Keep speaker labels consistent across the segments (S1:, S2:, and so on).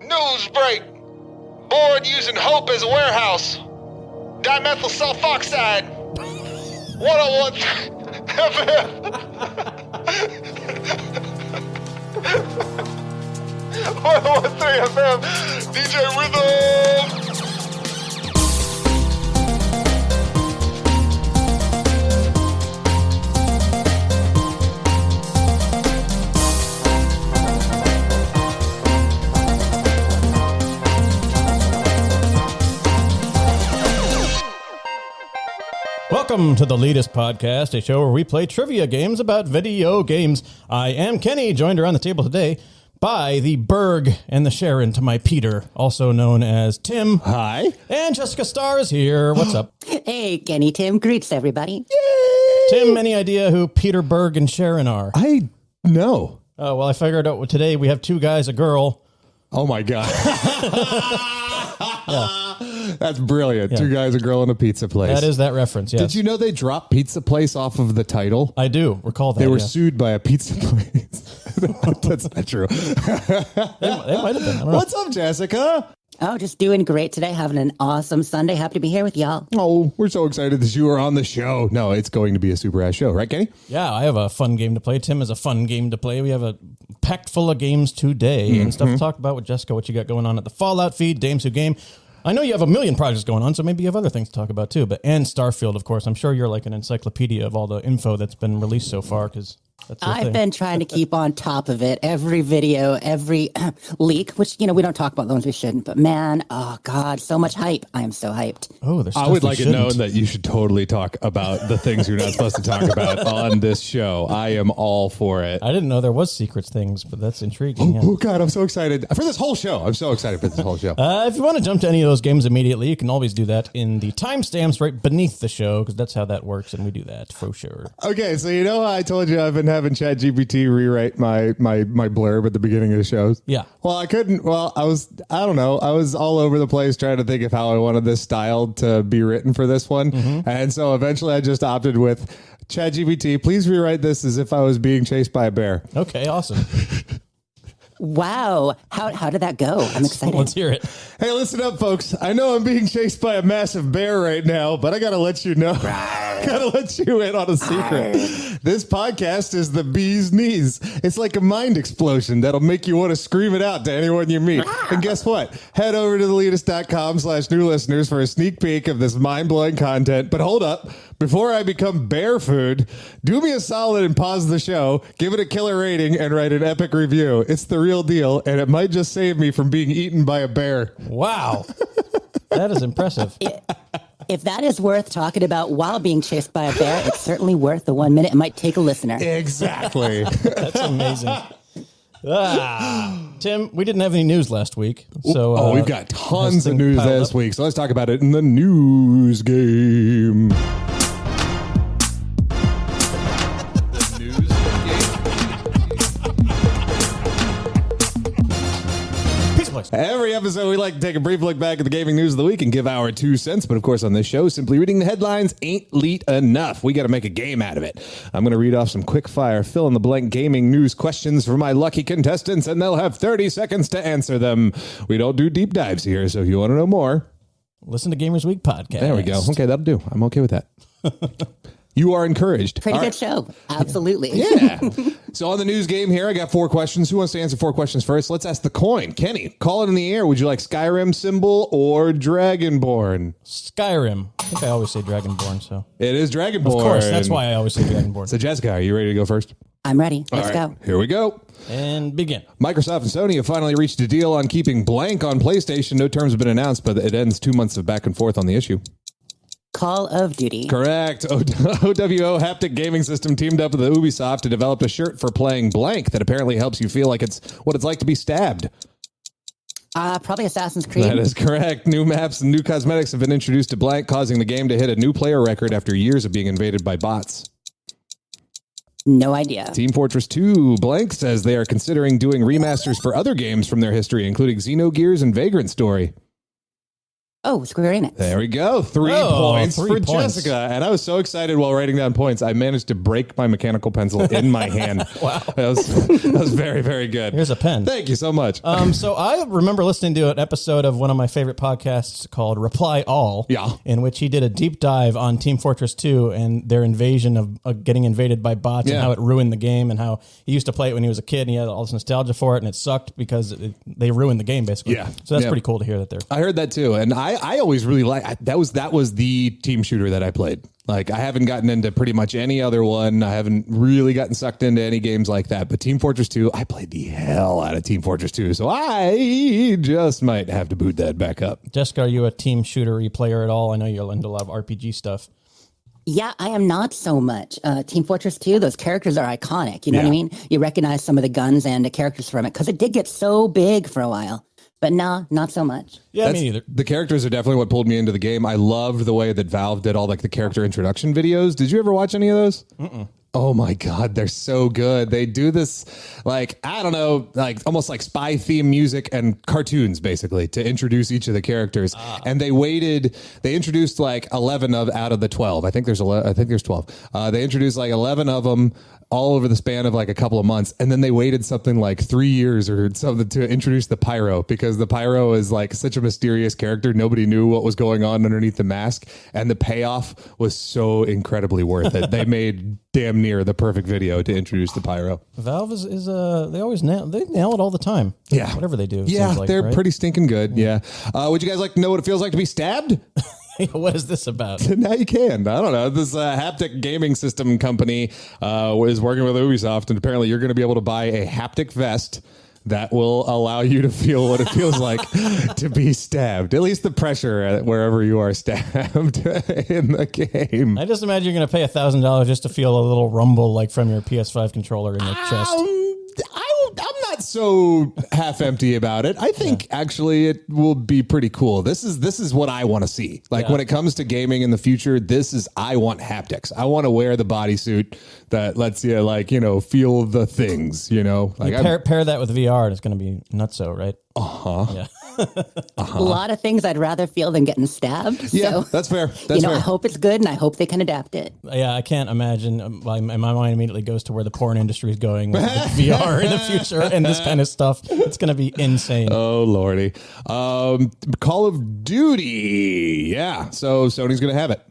S1: News break. Board using hope as a warehouse. Dimethyl sulfoxide. 101 FM. 101.3 FM. DJ Rhythm.
S2: Welcome to the Leetist podcast, a show where we play trivia games about video games. I am Kenny, joined around the table today by the Berg and the Sharon to my Peter, also known as Tim.
S3: Hi.
S2: And Jessica Starr is here. What's up?
S4: Hey, Kenny, Tim. Greets, everybody.
S3: Yay!
S2: Tim, any idea wwho Peter Berg and Sharon are?
S3: I know.
S2: Oh, well, I figured out today we have two guys, a girl.
S3: Oh, my God.
S2: Yeah.
S3: That's brilliant.
S2: Yeah.
S3: Two guys, a girl, and a pizza place.
S2: That is that reference, yes.
S3: Did you know they dropped Pizza Place off of the title?
S2: I do recall that.
S3: They were
S2: yeah.
S3: sued by a pizza place. That's not true.
S2: They might have been. I don't know.
S3: What's up, Jessica?
S4: Oh, just doing great today. Having an awesome Sunday. Happy to be here with y'all.
S3: Oh, we're so excited that you are on the show. No, it's going to be a super ass show, right, Kenny?
S2: Yeah, I have a fun game to play. Tim has a fun game to play. We have a packed full of games today and stuff to talk about with Jessica, what you got going on at the Fallout feed, Dames Who Game. I know you have a million projects going on, so maybe you have other things to talk about too. And Starfield, of course. I'm sure you're like an encyclopedia of all the info that's been released so far, because that's your
S4: I've
S2: thing.
S4: been trying to keep on top of it. Every video, every leak, which, we don't talk about the ones we shouldn't. But man, oh God, so much hype. I am so hyped.
S2: Oh, there's
S3: I
S2: stuff
S3: would
S2: we
S3: like it
S2: shouldn't.
S3: known that you should totally talk about the things you're not supposed to talk about on this show. I am all for it.
S2: I didn't know there was secrets things, but that's intriguing. Yeah.
S3: Oh, God, I'm so excited for this whole show. I'm so excited for this whole show.
S2: If you want to jump to any of those games immediately, you can always do that in the timestamps right beneath the show, because that's how that works, and we do that for sure.
S3: Okay, so you know how I told you I've been having ChatGPT rewrite my blurb at the beginning of the shows?
S2: Yeah.
S3: Well, I couldn't. Well, I don't know. I was all over the place trying to think of how I wanted this style to be written for this one. And so eventually I just opted with ChatGPT, please rewrite this as if I was being chased by a bear.
S2: Okay, awesome.
S4: Wow. How did that go? I'm excited.
S2: Let's hear it.
S3: Hey, listen up, folks. I know I'm being chased by a massive bear right now, but I got to let you know. Got to let you in on a secret. This podcast is the bee's knees. It's like a mind explosion that'll make you want to scream it out to anyone you meet. And guess what? Head over to Leetist.com/new listeners for a sneak peek of this mind-blowing content. But hold up. Before I become bear food, do me a solid and pause the show, give it a killer rating, and write an epic review. It's the real deal, and it might just save me from being eaten by a bear.
S2: Wow. That is impressive.
S4: If that is worth talking about while being chased by a bear, it's certainly worth the 1 minute. It might take a listener.
S3: Exactly.
S2: That's amazing. Tim, we didn't have any news last week. So
S3: we've got tons
S2: has
S3: of
S2: things
S3: news
S2: piled
S3: this
S2: up?
S3: week, so let's talk about it in the news game.
S2: Pizza place.
S3: Every episode, we like to take a brief look back at the gaming news of the week and give our 2 cents. But of course, on this show, simply reading the headlines ain't Leet enough. We got to make a game out of it. I'm going to read off some quick fire, fill in the blank gaming news questions for my lucky contestants, and they'll have 30 seconds to answer them. We don't do deep dives here, so if you want to know more,
S2: Listen to Gamers Week podcast.
S3: there we go. Okay, that'll do. I'm okay with that. You are encouraged.
S4: Pretty
S3: All
S4: good
S3: right.
S4: show. Absolutely.
S3: Yeah. So on the news game here, I got 4 questions. Who wants to answer 4 questions first? Let's ask the coin. Kenny, call it in the air. Would you like Skyrim symbol or Dragonborn?
S2: Skyrim. I think I always say Dragonborn, so.
S3: It is Dragonborn.
S2: Of course, that's why I always say Dragonborn.
S3: So Jessica, are you ready to go first?
S4: I'm ready. Let's
S3: All right,
S4: go.
S3: Here we go.
S2: And begin.
S3: Microsoft and Sony have finally reached a deal on keeping blank on PlayStation. No terms have been announced, but it ends 2 months of back and forth on the issue.
S4: Call of Duty.
S3: Correct. OWO Haptic Gaming System teamed up with Ubisoft to develop a shirt for playing blank that apparently helps you feel like it's what it's like to be stabbed.
S4: Probably Assassin's Creed.
S3: That is correct. New maps and new cosmetics have been introduced to blank, causing the game to hit a new player record after years of being invaded by bots.
S4: No idea.
S3: Team Fortress 2 blank says they are considering doing remasters for other games from their history, including Xenogears and Vagrant Story.
S4: Oh, Square Enix.
S3: There we go. 3 points
S2: 3
S3: for
S2: points.
S3: Jessica. And I was so excited while writing down points, I managed to break my mechanical pencil in my hand.
S2: Wow.
S3: That was very, very good.
S2: Here's a pen.
S3: Thank you so much.
S2: So I remember listening to an episode of one of my favorite podcasts called Reply All,
S3: Yeah.
S2: in which he did a deep dive on Team Fortress 2 and their invasion of getting invaded by bots
S3: Yeah.
S2: and how it ruined the game and how he used to play it when he was a kid and he had all this nostalgia for it and it sucked because they ruined the game basically.
S3: Yeah.
S2: So that's
S3: Yeah.
S2: pretty cool to hear that they're...
S3: I heard that too, and I always really that was the team shooter that I played. Like I haven't gotten into pretty much any other one. I haven't really gotten sucked into any games like that. But Team Fortress 2, I played the hell out of Team Fortress 2, so I just might have to boot that back up.
S2: Jessica, are you a team shooter-y player at all? I know you're into a lot of RPG stuff.
S4: Yeah, I am not so much. Team Fortress 2, those characters are iconic. You know what I mean? You recognize some of the guns and the characters from it because it did get so big for a while. But no, not so much.
S2: Yeah, me neither.
S3: The characters are definitely what pulled me into the game. I loved the way that Valve did all like the character introduction videos. Did you ever watch any of those? Oh my God, they're so good. They do this like, I don't know, like almost like spy theme music and cartoons basically to introduce each of the characters. And they introduced like 11 out of the 12. I think there's 12. They introduced like 11 of them all over the span of like a couple of months. And then they waited something like 3 years or something to introduce the Pyro because the Pyro is like such a mysterious character. Nobody knew what was going on underneath the mask. And the payoff was so incredibly worth it. They made damn near the perfect video to introduce the Pyro.
S2: Valve is they always nail it all the time.
S3: Yeah.
S2: Whatever they do. it
S3: Yeah,
S2: seems like,
S3: they're
S2: right?
S3: pretty stinking good. Yeah. Would you guys like to know what it feels like to be stabbed?
S2: What is this about?
S3: Now you can. I don't know. This haptic gaming system company is working with Ubisoft, and apparently you're going to be able to buy a haptic vest that will allow you to feel what it feels like to be stabbed. At least the pressure wherever you are stabbed in the game.
S2: I just imagine you're going to pay $1,000 just to feel a little rumble like from your PS5 controller in your chest.
S3: I'm not so half empty about it. I think actually it will be pretty cool. This is what I want to see. Like when it comes to gaming in the future, I want haptics. I want to wear the bodysuit that lets you feel the things, Like
S2: You pair that with VR and it's going to be nutso, right? Yeah.
S4: A lot of things I'd rather feel than getting stabbed.
S3: yeah,
S4: So,
S3: that's fair. That's
S4: I
S3: fair.
S4: hope it's good and I hope they can adapt it.
S2: Yeah, I can't imagine. My mind immediately goes to where the porn industry is going with VR in the future and this kind of stuff. It's going to be insane.
S3: Oh, Lordy. Call of Duty. Yeah. So Sony's going to have it.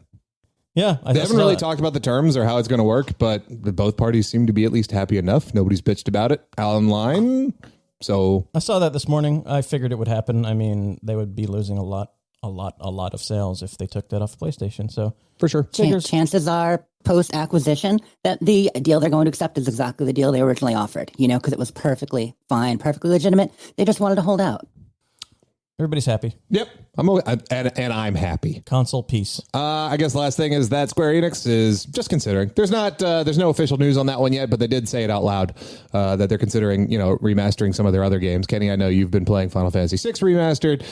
S2: Yeah.
S3: They haven't really talked about the terms or how it's going to work, but both parties seem to be at least happy enough. Nobody's bitched about it online. So
S2: I saw that this morning. I figured it would happen. I mean, they would be losing a lot of sales if they took that off PlayStation. So
S3: for sure.
S4: Chances are post-acquisition that the deal they're going to accept is exactly the deal they originally offered, because it was perfectly fine, perfectly legitimate. They just wanted to hold out.
S2: everybody's happy.
S3: Yep. And I'm happy.
S2: Console peace.
S3: I guess the last thing is that Square Enix is just considering. There's no official news on that one yet, but they did say it out loud that they're considering, remastering some of their other games. Kenny, I know you've been playing Final Fantasy VI Remastered,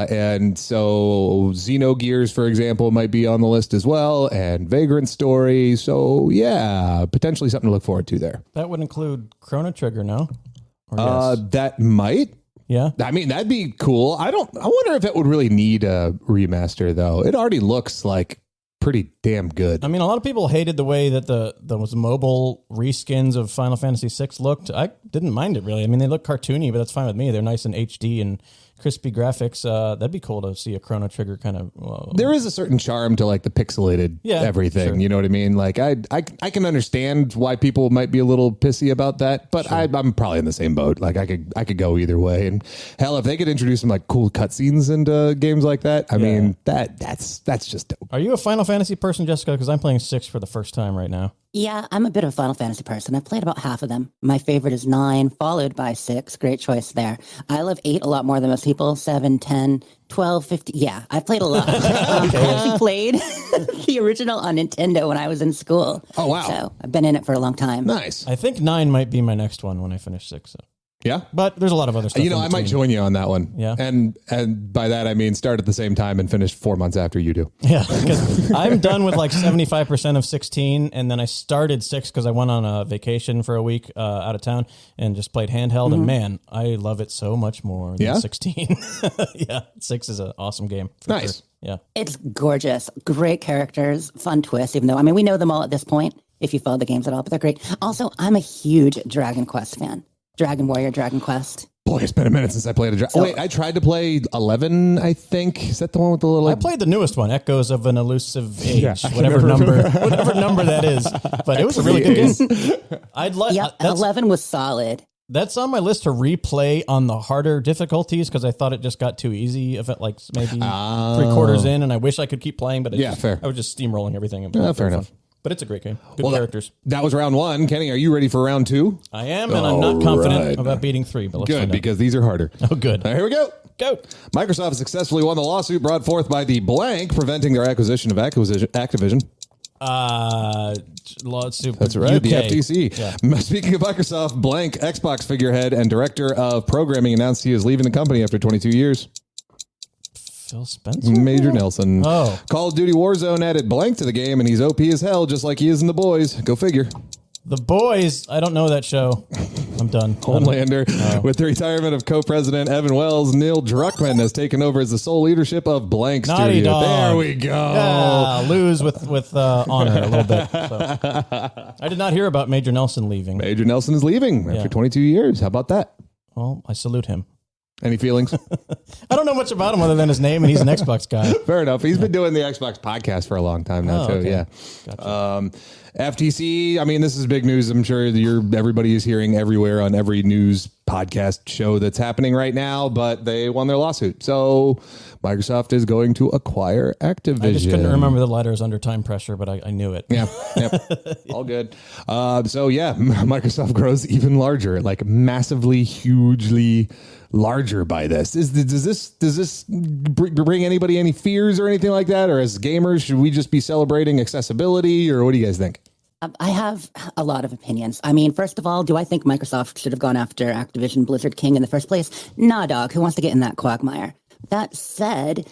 S3: and so Xenogears, for example, might be on the list as well, and Vagrant Story. So yeah, potentially something to look forward to there.
S2: That would include Chrono Trigger, no? Or yes?
S3: That might.
S2: Yeah.
S3: I mean, that'd be cool. I wonder if it would really need a remaster, though. It already looks like pretty damn good.
S2: I mean, a lot of people hated the way that those mobile reskins of Final Fantasy VI looked. I didn't mind it, really. I mean, they look cartoony, but that's fine with me. They're nice in HD and crispy graphics. That'd be cool to see a Chrono Trigger kind of...
S3: There is a certain charm to like the pixelated everything. Sure. You know what I mean? Like I can understand why people might be a little pissy about that, but sure. I'm probably in the same boat. Like I could go either way. And hell, if they could introduce some like cool cutscenes into games like that, I mean that's just dope.
S2: Are you a Final Fantasy person, Jessica? Because I'm playing 6 for the first time right now.
S4: Yeah, I'm a bit of a Final Fantasy person. I've played about half of them. My favorite is 9, followed by 6. Great choice there. I love 8 a lot more than most people. 7, 10, 12, 15. Yeah, I've played a lot. I actually played the original on Nintendo when I was in school.
S3: Oh, wow.
S4: So I've been in it for a long time.
S3: Nice.
S2: I think 9 might be my next one when I finish 6. So.
S3: Yeah.
S2: But there's a lot of other stuff.
S3: I might join you on that one.
S2: Yeah.
S3: And by that, I mean start at the same time and finish 4 months after you do.
S2: Yeah. Because I'm done with like 75% of 16. And then I started 6 because I went on a vacation for a week out of town and just played handheld. And man, I love it so much more than 16. Yeah. 6 is an awesome game.
S3: Nice.
S2: Sure. Yeah.
S4: It's gorgeous. Great characters, fun twists, even though, I mean, we know them all at this point if you follow the games at all, but they're great. Also, I'm a huge Dragon Quest fan. Dragon Warrior, Dragon Quest.
S3: Boy, it's been a minute since I played a Dragon. Wait, I tried to play 11, I think. Is that the one with the little...
S2: I played the newest one, Echoes of an Elusive Age,
S3: Yeah,
S2: whatever number that is. But it was a really good game. I'd like...
S4: Yeah, 11 was solid.
S2: That's on my list to replay on the harder difficulties because I thought it just got too easy if it like maybe 3/4 in, and I wish I could keep playing, but
S3: fair.
S2: I was just steamrolling everything.
S3: Fair enough.
S2: But it's a great game. Good characters.
S3: That was round 1. Kenny, are you ready for round 2?
S2: I am, and I'm not confident about beating 3, but let's
S3: Good,
S2: find out.
S3: because these are harder.
S2: Oh, good.
S3: All right, here we go.
S2: Go.
S3: Microsoft successfully won the lawsuit brought forth by the blank, preventing their acquisition of Activision.
S2: Lawsuit.
S3: That's right,
S2: UK.
S3: the FTC.
S2: Yeah.
S3: Speaking of Microsoft, blank Xbox figurehead and director of programming announced he is leaving the company after 22 years.
S2: Phil Spencer?
S3: Major Nelson.
S2: Oh.
S3: Call of Duty Warzone added blank to the game, and he's OP as hell, just like he is in The Boys. Go figure.
S2: The Boys. I don't know that show. I'm done.
S3: Homelander. With the retirement of co-president Evan Wells, Neil Druckmann has taken over as the sole leadership of Blank
S2: Naughty
S3: Studio.
S2: Dog.
S3: There we go.
S2: Yeah, lose with honor a little bit. So. I did not hear about Major Nelson leaving.
S3: Major Nelson is leaving after 22 years. How about that?
S2: Well, I salute him.
S3: Any feelings?
S2: I don't know much about him other than his name, and he's an Xbox guy.
S3: Fair enough. He's been doing the Xbox podcast for a long time now, too.
S2: Okay.
S3: Yeah.
S2: Gotcha.
S3: FTC, I mean, this is big news. I'm sure everybody is hearing everywhere on every news podcast show that's happening right now, but they won their lawsuit. So Microsoft is going to acquire Activision.
S2: I just couldn't remember the letters under time pressure, but I knew it.
S3: Yeah. Yep. All good. Microsoft grows even larger, like massively, hugely larger by this. Does this bring anybody any fears or anything like that? Or as gamers, should we just be celebrating accessibility, or what do you guys think?
S4: I have a lot of opinions. I mean, first of all, do I think Microsoft should have gone after Activision Blizzard King in the first place? Nah, dog. Who wants to get in that quagmire? That said,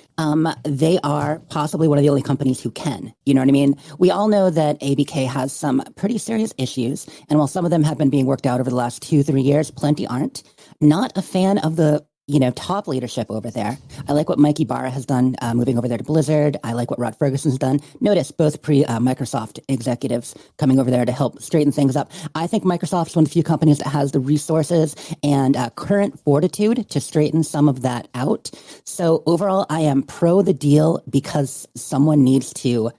S4: they are possibly one of the only companies who can. You know what I mean? We all know that ABK has some pretty serious issues, and while some of them have been being worked out over the last 2-3 years, plenty aren't. Not a fan of the top leadership over there. I like what Mike Ibarra has done moving over there to Blizzard. I like what Rod Ferguson's done. Notice both Microsoft executives coming over there to help straighten things up. I think Microsoft's one of the few companies that has the resources and current fortitude to straighten some of that out. So overall, I am pro the deal because someone needs to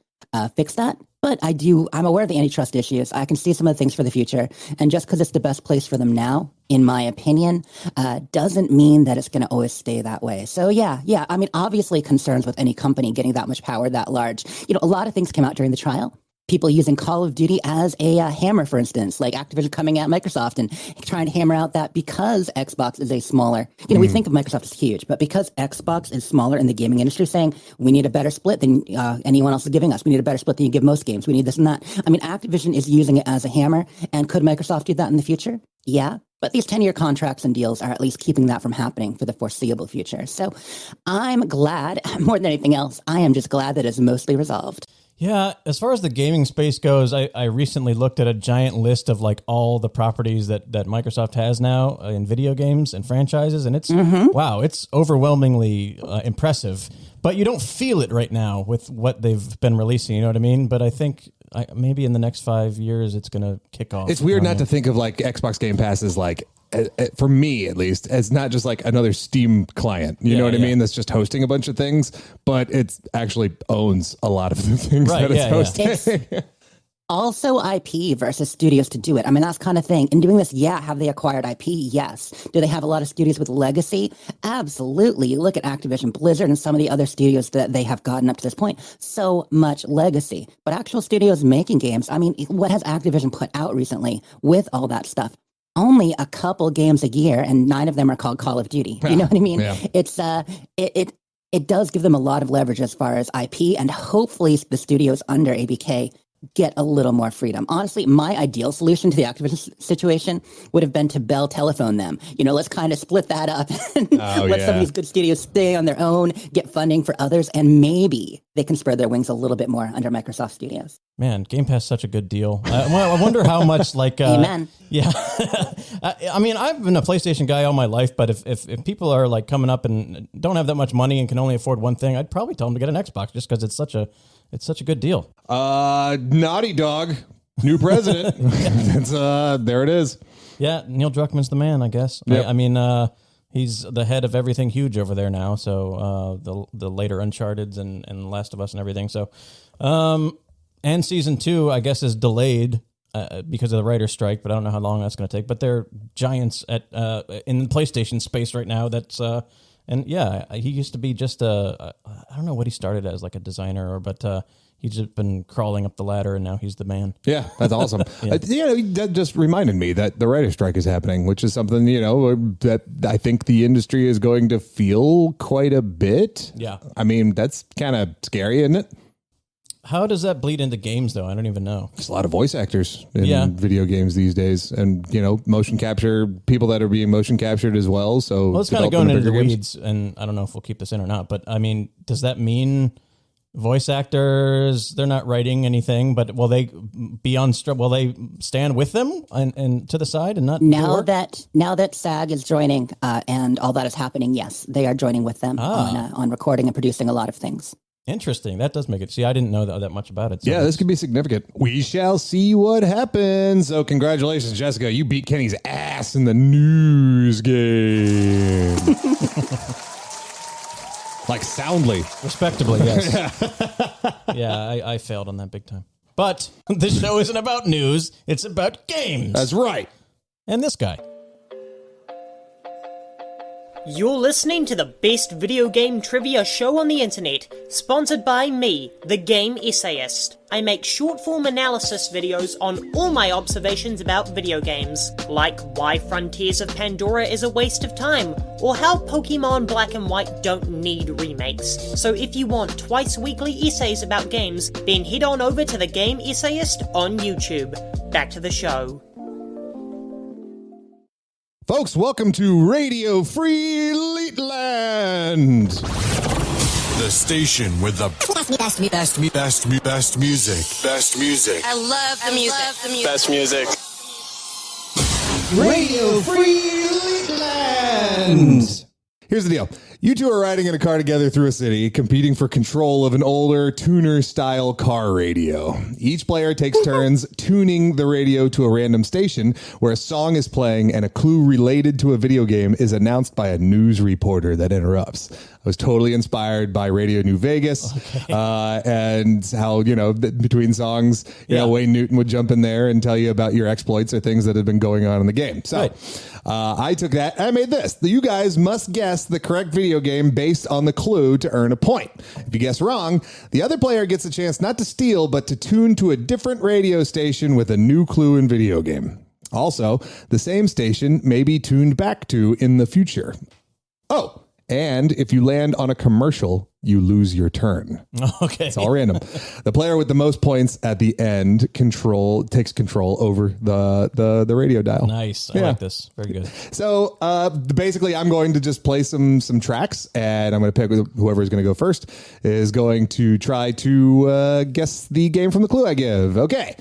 S4: fix that. But I'm aware of the antitrust issues. I can see some of the things for the future. And just because it's the best place for them now, in my opinion, doesn't mean that it's going to always stay that way. So yeah. I mean, obviously concerns with any company getting that much power that large. A lot of things came out during the trial. People using Call of Duty as a hammer, for instance, like Activision coming at Microsoft and trying to hammer out that because Xbox is a smaller, we think of Microsoft as huge, but because Xbox is smaller in the gaming industry, saying we need a better split than anyone else is giving us. We need a better split than you give most games. We need this and that. I mean, Activision is using it as a hammer. And could Microsoft do that in the future? Yeah. But these 10-year contracts and deals are at least keeping that from happening for the foreseeable future. So I'm glad, more than anything else, I am just glad that it's mostly resolved.
S2: Yeah, as far as the gaming space goes, I recently looked at a giant list of like all the properties that Microsoft has now in video games and franchises, and it's wow, it's overwhelmingly impressive. But you don't feel it right now with what they've been releasing, you know what I mean? But I think maybe in the next 5 years it's going to kick off.
S3: It's weird not to think of like Xbox Game Pass as like, for me at least, as not just like another Steam client. You know what I mean? That's just hosting a bunch of things, but it actually owns a lot of the things that it's hosting.
S4: It's also IP versus studios to do it. I mean, that's kind of thing. In doing this, have they acquired IP? Yes. Do they have a lot of studios with legacy? Absolutely. You look at Activision Blizzard and some of the other studios that they have gotten up to this point. So much legacy. But actual studios making games, I mean, what has Activision put out recently with all that stuff? Only a couple games a year, and 9 of them are called Call of Duty. You know what I mean? Yeah. It's it does give them a lot of leverage as far as IP, and hopefully the studios under ABK get a little more freedom. Honestly, my ideal solution to the Activision situation would have been to Bell telephone them. Let's kind of split that up and let some of these good studios stay on their own, get funding for others, and maybe they can spread their wings a little bit more under Microsoft Studios.
S2: Man, Game Pass is such a good deal. I wonder how much
S4: Amen.
S2: Yeah. I mean, I've been a PlayStation guy all my life, but if people are like coming up and don't have that much money and can only afford one thing, I'd probably tell them to get an Xbox just because it's such a good deal.
S3: Naughty Dog, new president. There it is.
S2: Yeah, Neil Druckmann's the man, I guess.
S3: Yep.
S2: I mean, he's the head of everything huge over there now. So the later Uncharted's and Last of Us and everything. So, and season 2, I guess, is delayed because of the writer's strike, but I don't know how long that's going to take. But they're giants in the PlayStation space right now. And yeah, he used to be just I don't know what he started as, like a designer, but he's just been crawling up the ladder, and now he's the man.
S3: Yeah, that's awesome. That just reminded me that the writer's strike is happening, which is something, that I think the industry is going to feel quite a bit.
S2: Yeah.
S3: I mean, that's kind of scary, isn't it?
S2: How does that bleed into games, though? I don't even know.
S3: There's a lot of voice actors in video games these days, and motion capture, people that are being motion captured as well. So
S2: it's kind of going into the weeds, and I don't know if we'll keep this in or not. But I mean, does that mean voice actors, they're not writing anything, but will they be on? Will they stand with them and to the side and not?
S4: Now that SAG is joining and all that is happening, yes, they are joining with them on recording and producing a lot of things.
S2: Interesting. That does make it. See, I didn't know that much about it. So
S3: yeah, this could be significant. We shall see what happens. So congratulations, Jessica. You beat Kenny's ass in the news game. Like soundly.
S2: Respectably, yes. Yeah, I failed on that big time. But this show isn't about news. It's about games.
S3: That's right.
S2: And this guy.
S5: You're listening to the best video game trivia show on the internet, sponsored by me, the Game Essayist. I make short-form analysis videos on all my observations about video games, like why Frontiers of Pandora is a waste of time, or how Pokemon Black and White don't need remakes. So if you want twice-weekly essays about games, then head on over to the Game Essayist on YouTube. Back to the show.
S3: Folks, welcome to Radio Free LeetLand.
S6: The station with the best music. Best music.
S7: I love the music.
S6: Best music.
S3: Radio Free LeetLand. Here's the deal. You two are riding in a car together through a city, competing for control of an older tuner-style car radio. Each player takes turns tuning the radio to a random station where a song is playing and a clue related to a video game is announced by a news reporter that interrupts. I was totally inspired by Radio New Vegas and how, between songs, Wayne Newton would jump in there and tell you about your exploits or things that have been going on in the game. So I took that and I made this. You guys must guess the correct video game based on the clue to earn a point. If you guess wrong, the other player gets a chance not to steal, but to tune to a different radio station with a new clue in video game. Also, the same station may be tuned back to in the future. Oh, and if you land on a commercial, you lose your turn.
S2: Okay.
S3: It's all random. The player with the most points at the end takes control over the radio dial.
S2: Nice. I like this. Very good.
S3: So basically, I'm going to just play some tracks, and I'm going to pick whoever is going to go first is going to try to guess the game from the clue I give. Okay.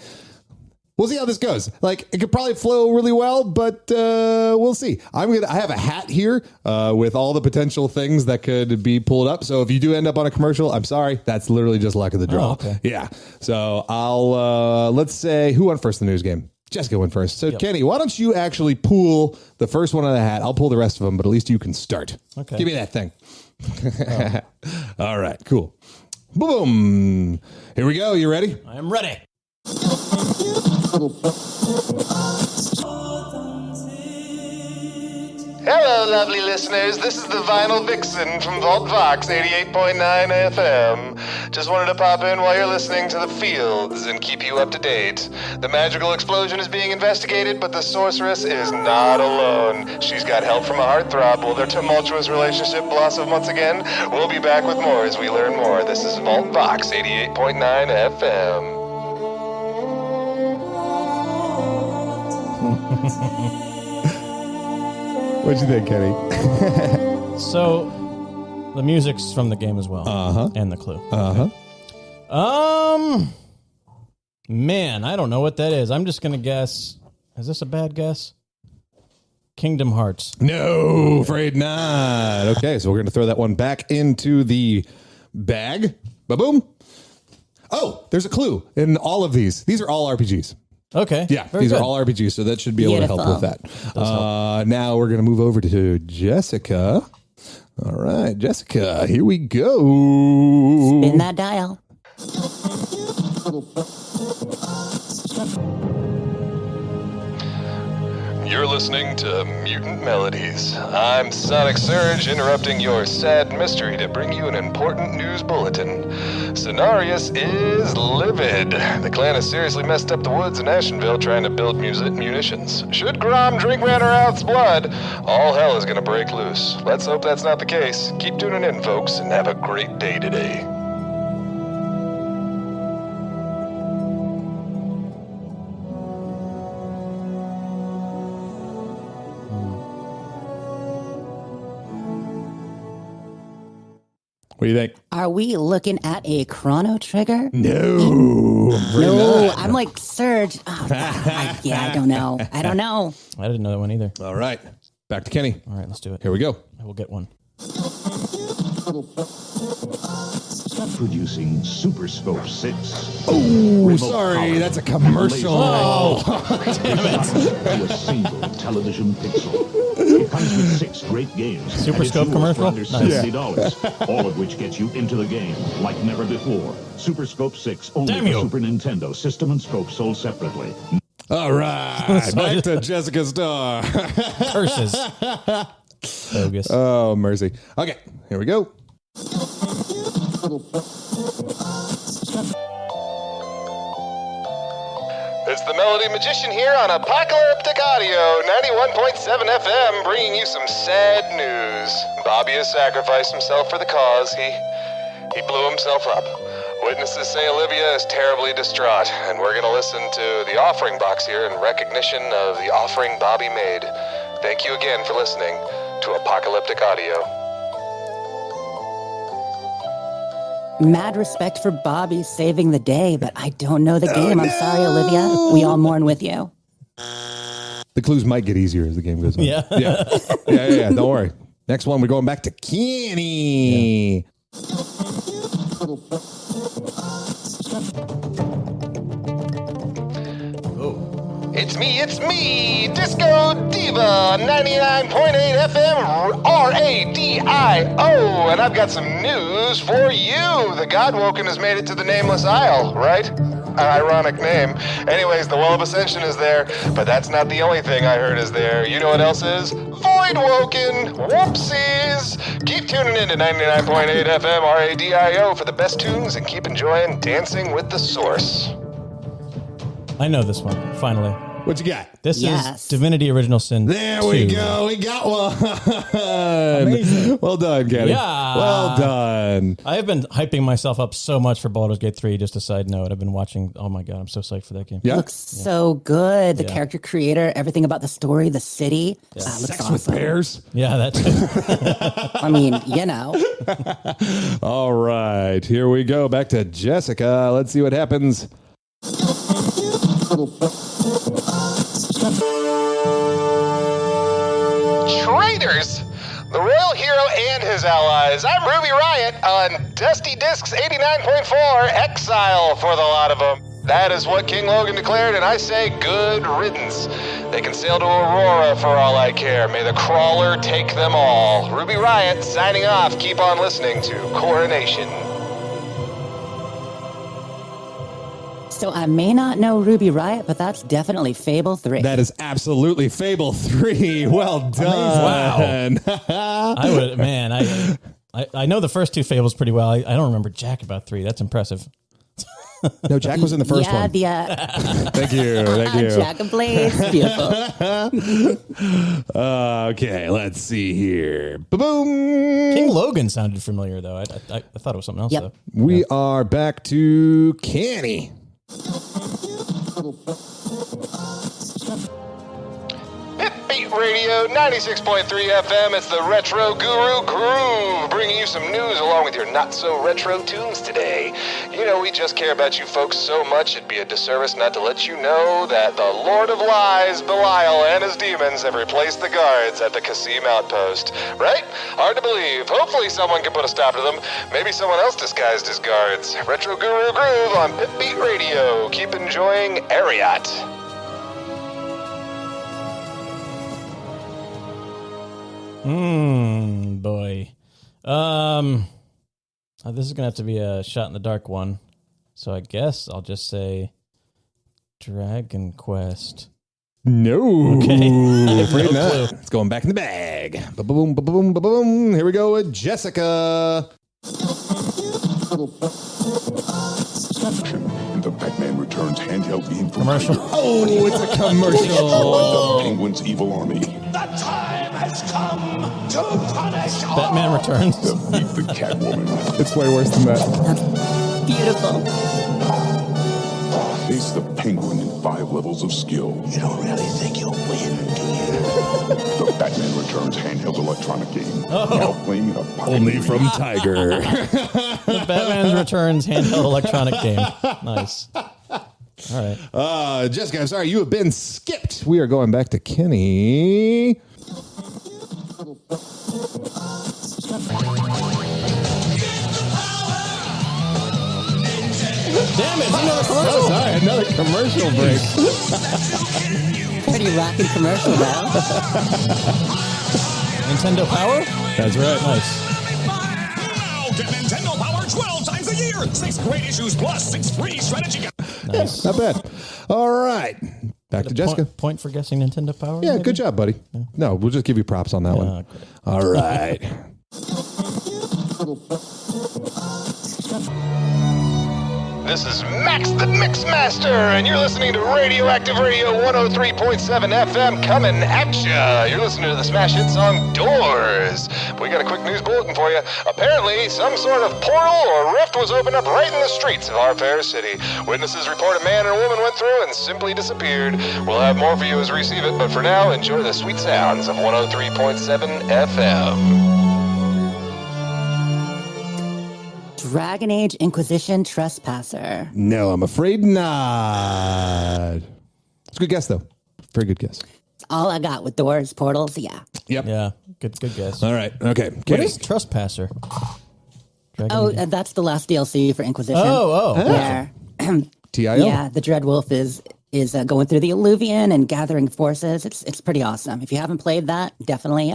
S3: We'll see how this goes. Like, it could probably flow really well, but we'll see. I have a hat here with all the potential things that could be pulled up. So if you do end up on a commercial, I'm sorry. That's literally just luck of the draw.
S2: Oh, okay.
S3: Yeah. So I'll let's say who went first in the news game. Jessica went first. So Kenny, why don't you actually pull the first one on the hat? I'll pull the rest of them, but at least you can start.
S2: Okay.
S3: Give me that thing. All right. Cool. Boom. Here we go. You ready?
S2: I am ready.
S1: Hello, lovely listeners. This is the Vinyl Vixen from Vault Vox 88.9 FM. Just wanted to pop in while you're listening to The Fields and keep you up to date. The magical explosion is being investigated, but the sorceress is not alone. She's got help from a heartthrob. Will their tumultuous relationship blossom once again? We'll be back with more as we learn more. This is Vault Vox 88.9 FM.
S3: What'd you think, Kenny?
S2: So, the music's from the game as well. And the clue. Man, I don't know what that is. I'm just going to guess. Is this a bad guess? Kingdom Hearts.
S3: No, afraid not. Okay, so we're going to throw that one back into the bag. Ba-boom. Oh, there's a clue in all of these. These are all RPGs.
S2: Okay.
S3: Yeah,
S2: Very
S3: these
S2: good.
S3: are all RPGs, so that should be able to help with that. Now we're going to move over to Jessica. All right, Jessica, here we go.
S4: Spin that dial.
S1: You're listening to Mutant Melodies. I'm Sonic Surge, interrupting your sad mystery to bring you an important news bulletin. Cenarius is livid. The clan has seriously messed up the woods in Ashenville trying to build munitions. Should Grom drink Ranoroth's blood, all hell is gonna break loose. Let's hope that's not the case. Keep tuning in, folks, and have a great day today.
S3: What do you think?
S4: Are we looking at a chrono trigger?
S3: No.
S4: No, I'm like Surge. Oh, I don't know. I don't know.
S2: I didn't know that one either.
S3: All right, back to Kenny.
S2: All right, let's do it.
S3: Here we go.
S2: I will get one.
S7: Producing Super Scope 6.
S3: Oh,
S7: Remote
S3: sorry,
S7: power.
S3: that's a commercial.
S7: To a single television pixel. It comes with 6 great games.
S2: Super
S7: and it's
S2: Scope
S7: yours
S2: commercial?
S7: for under
S2: Nice.
S7: $70, all of which gets you into the game like never before. Super Scope 6 only
S2: Damn
S7: for
S2: you.
S7: Super Nintendo. System and scope sold separately.
S3: All right, back to Jessica Starr.
S2: Curses. Bogus.
S3: Oh, mercy. Okay, here we go.
S1: It's the Melody Magician here on Apocalyptic Audio, 91.7 FM, bringing you some sad news. Bobby has sacrificed himself for the cause. He blew himself up. Witnesses say Olivia is terribly distraught, and we're going to listen to the offering box here in recognition of the offering Bobby made. Thank you again for listening to Apocalyptic Audio.
S4: Mad respect for Bobby saving the day, but I don't know the game. I'm sorry, Olivia. We all mourn with you.
S3: The clues might get easier as the game goes on.
S2: Yeah.
S3: Yeah. Don't worry. Next one, we're going back to Kenny.
S1: It's me, Disco Diva, 99.8 FM, RADIO, and I've got some news for you. The Godwoken has made it to the Nameless Isle, right? An ironic name. Anyways, the Well of Ascension is there, but that's not the only thing I heard is there. You know what else is? Voidwoken! Whoopsies! Keep tuning in to 99.8 FM, RADIO for the best tunes and keep enjoying Dancing with the Source.
S2: I know this one, finally.
S3: What you got?
S2: This
S4: Yes.
S2: is Divinity Original Sin
S3: There
S2: 2.
S3: we go. We got one.
S2: Amazing.
S3: Well done, Kenny.
S2: Yeah.
S3: Well done.
S2: I have been hyping myself up so much for Baldur's Gate 3, just a side note. I've been watching, oh my God, I'm so psyched for that game.
S3: Yeah.
S4: Looks so good. The
S2: Yeah.
S4: character creator, everything about the story, the city. Looks
S3: Sex
S4: awesome.
S3: with bears.
S2: Yeah, that's
S4: I mean, you know.
S3: All right. Here we go. Back to Jessica. Let's see what happens.
S1: Traitors! The Royal Hero and his allies. I'm Ruby Riot on Dusty Discs 89.4, Exile for the lot of them. That is what King Logan declared, and I say good riddance. They can sail to Aurora for all I care. May the Crawler take them all. Ruby Riot signing off. Keep on listening to Coronation.
S4: So I may not know Ruby Riot, but that's definitely Fable 3.
S3: That is absolutely Fable 3. Well done. Wow.
S2: I would, man, I know the first two Fables pretty well. I don't remember jack about 3. That's impressive.
S3: No, Jack was in the first
S4: yeah,
S3: one.
S4: the
S3: Thank you. Thank you.
S4: Jack and Blaze. Beautiful.
S3: Okay, let's see here. Ba-boom.
S2: King Logan sounded familiar, though. I thought it was something else,
S4: Yep.
S2: though.
S3: We are back to Kenny.
S1: Beat Radio 96.3 FM. It's the Retro Guru Groove, bringing you some news along with your not-so-retro tunes today. You know, we just care about you folks so much, it'd be a disservice not to let you know that the Lord of Lies, Belial, and his demons have replaced the guards at the Kasim Outpost. Right? Hard to believe. Hopefully someone can put a stop to them. Maybe someone else disguised as guards. Retro Guru Groove on Pip Beat Radio. Keep enjoying Ariat.
S2: Boy. This is gonna have to be a shot in the dark one. So I guess I'll just say Dragon Quest.
S3: No.
S2: Okay.
S3: Afraid
S2: No
S3: not.
S2: clue.
S3: It's going back in the bag. Ba-boom, ba-boom, ba-boom. Here we go with Jessica.
S6: The Batman Returns handheld game for
S2: Commercial.
S3: Oh, it's a commercial.
S6: the Penguin's evil army.
S8: The time has come to punish all.
S2: Batman Returns.
S6: Meet the Catwoman.
S3: It's way worse than that.
S4: Beautiful.
S6: Face the Penguin in 5 levels of skill.
S8: You don't really think you'll win, do you?
S6: The Batman Returns handheld electronic game. Now playing in a pocket
S3: Only from Tiger.
S2: Batman Returns handheld electronic game. Nice. All right.
S3: Jessica, I'm sorry, you have been skipped. We are going back to Kenny.
S2: Damn it! Another commercial.
S3: Oh, sorry, another commercial break.
S4: Pretty rocking commercial, though.
S2: Nintendo Power?
S3: That's right.
S2: Nice.
S8: Now get Nintendo Power 12 times a year. 6 great issues plus 6 free strategy guides.
S2: Nice.
S3: Not bad. All right. Back to Jessica.
S2: Point for guessing Nintendo Power?
S3: Yeah,
S2: maybe?
S3: good job, buddy. Yeah. No, we'll just give you props on that one.
S2: great.
S3: All right.
S1: This is Max the Mixmaster, and you're listening to Radioactive Radio 103.7 FM coming at ya. You're listening to the smash hit song Doors. We got a quick news bulletin for you. Apparently, some sort of portal or rift was opened up right in the streets of our fair city. Witnesses report a man and a woman went through and simply disappeared. We'll have more for you as we receive it, but for now, enjoy the sweet sounds of 103.7 FM.
S4: Dragon Age Inquisition Trespasser.
S3: No, I'm afraid not. It's a good guess, though. Very good guess.
S4: It's all I got with doors, portals, yeah.
S3: Yep.
S2: Yeah, good guess.
S3: All right. Okay.
S2: What
S3: Kenny.
S2: is Trespasser? Dragon
S4: Oh,
S2: Age.
S4: that's the last DLC for Inquisition.
S2: Oh.
S4: Where,
S3: TIO?
S4: yeah, the Dread Wolf is going through the Illuvian and gathering forces. It's pretty awesome. If you haven't played that, definitely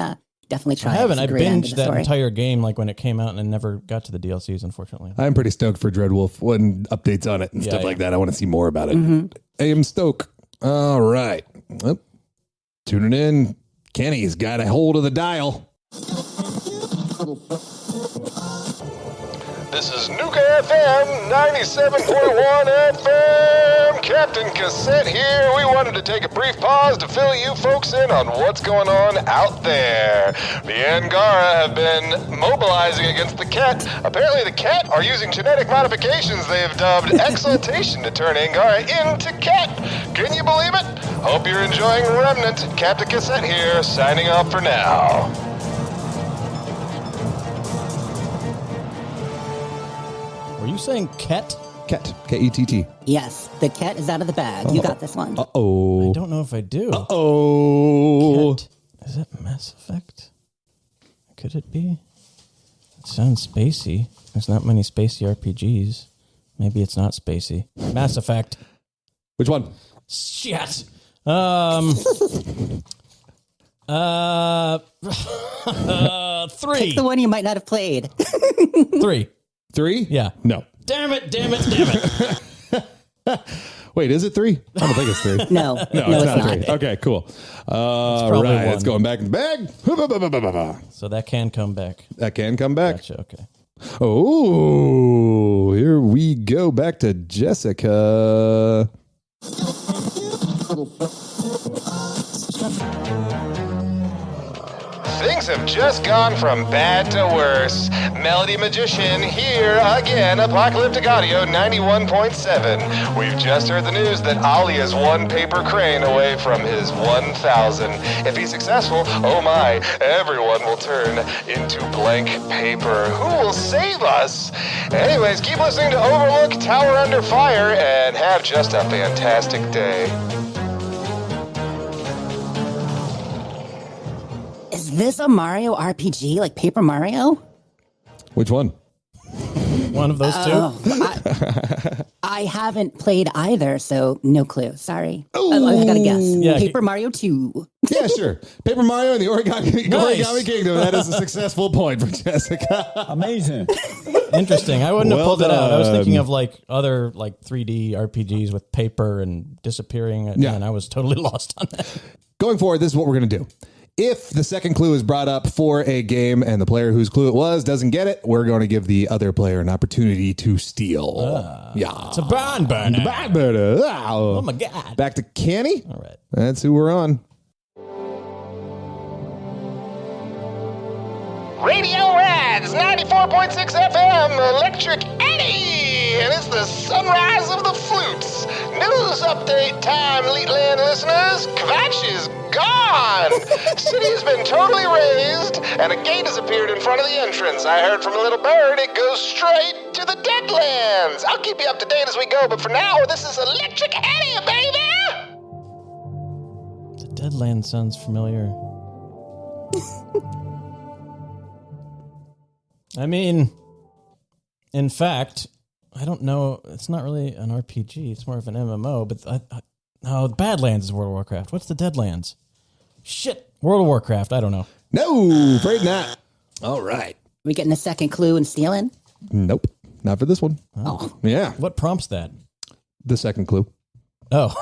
S4: try
S2: I
S4: it.
S2: haven't.
S4: It's
S2: I
S4: a great end to
S2: binged
S4: the
S2: that
S4: story.
S2: entire game like when it came out and I never got to the DLCs, unfortunately.
S3: I'm pretty stoked for Dreadwolf when updates on it and stuff like that. I want to see more about it. I am stoked. All right. Well, tuning in. Kenny's got a hold of the dial.
S1: This is Nuka FM 97.1 FM. Captain Cassette here. We wanted to take a brief pause to fill you folks in on what's going on out there. The Angara have been mobilizing against the Ket. Apparently the Ket are using genetic modifications they've dubbed Exaltation to turn Angara into Ket. Can you believe it? Hope you're enjoying Remnant. Captain Cassette here, signing off for now.
S2: Were you saying Ket?
S3: Ket. K-E-T-T.
S4: Yes, the Ket is out of the bag. You got this one.
S3: Uh-oh.
S2: I don't know if I do.
S3: Uh-oh.
S2: Ket. Is it Mass Effect? Could it be? It sounds spacey. There's not many spacey RPGs. Maybe it's not spacey. Mass Effect.
S3: Which one?
S2: Shit. 3.
S4: Pick the one you might not have played.
S2: 3.
S3: 3?
S2: Yeah.
S3: No.
S2: Damn it.
S3: Wait, is it 3? I don't think it's 3.
S4: No,
S3: No,
S4: it's
S3: it's not
S4: not.
S3: 3. Okay, cool. All
S2: probably
S3: right,
S2: 1.
S3: it's going back in the bag.
S2: So that can come back.
S3: That can come back.
S2: Gotcha. Okay.
S3: Oh, here we go back to Jessica.
S1: Things things have just gone from bad to worse. Melody Magician here again, Apocalyptic Audio 91.7. We've just heard the news that Ollie is one paper crane away from his 1,000. If he's successful, oh my, everyone will turn into blank paper. Who will save us? Anyways, keep listening to Overlook Tower Under Fire and have just a fantastic day.
S4: Is this a Mario RPG, like Paper Mario?
S3: Which one?
S2: One of those two?
S4: I haven't played either, so no clue. Sorry. I gotta guess.
S2: Yeah,
S4: Paper Mario 2.
S3: Yeah, sure. Paper Mario and the Origami,
S2: Nice.
S3: Origami Kingdom. That is a successful point for Jessica.
S9: Amazing.
S2: Interesting. I wouldn't have
S3: Well
S2: pulled it out. I was thinking
S3: done.
S2: of like other like 3D RPGs with paper and disappearing.
S3: Yeah.
S2: And I was totally lost on that.
S3: Going forward, this is what we're going to do. If the second clue is brought up for a game and the player whose clue it was doesn't get it, we're going to give the other player an opportunity to steal. Yeah.
S2: It's a barn burner.
S3: Oh
S2: my God.
S3: Back to Kenny.
S2: All right.
S3: That's who we're on.
S1: Radio Rads 94.6 FM, Electric Eddie, and it's the sunrise of the flutes. News update time, LeetLand listeners. Kvatch is gone. City has been totally razed, and a gate has appeared in front of the entrance. I heard from a little bird it goes straight to the Deadlands. I'll keep you up to date as we go, but for now, this is Electric Eddie, baby.
S2: The Deadland sounds familiar. I mean, in fact, I don't know. It's not really an RPG. It's more of an MMO. But no, Badlands is World of Warcraft. What's the Deadlands? Shit, World of Warcraft. I don't know.
S3: No, afraid not. All right.
S4: We getting a second clue and stealing?
S3: Nope, not for this one.
S4: Oh.
S3: Yeah,
S2: What prompts that?
S3: the second clue.
S2: Oh,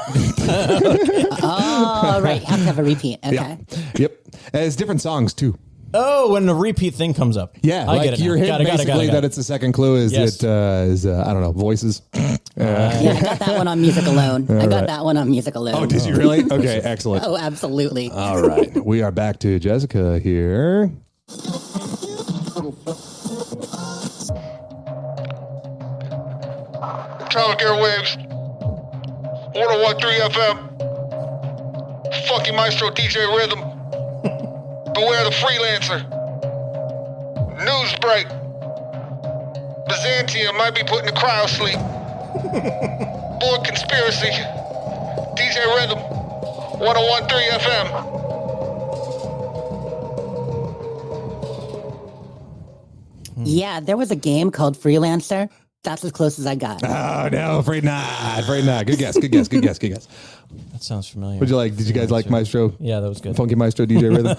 S4: Oh, right. Have to have a repeat. Okay.
S3: Yeah. Yep. And it's different songs too.
S2: oh, when the repeat thing comes up.
S3: Yeah,
S2: I
S3: like
S2: get it.
S3: your
S2: Now.
S3: hint
S2: Got it,
S3: basically
S2: got
S3: that
S2: it.
S3: it's the second clue is
S2: Yes.
S3: I don't know, voices.
S4: Yeah, I got that one on Music Alone. I got that one on Music Alone.
S3: Oh, did you really? Okay, excellent.
S4: Oh, absolutely.
S3: All right, we are back to Jessica here.
S1: Traffic Airwaves 101.3 FM. Funky Maestro DJ Rhythm. Beware the Freelancer. News break. Byzantium might be put into cryo sleep. Board conspiracy. DJ Rhythm 101.3 FM.
S4: Yeah, there was a game called Freelancer. That's as close as I got.
S3: Oh no, afraid not. Afraid not. Good guess. Good guess. Good guess. Good guess.
S2: That sounds familiar.
S3: Would you like? Did you guys like Maestro?
S2: Yeah, that was good.
S3: Funky Maestro DJ Rhythm.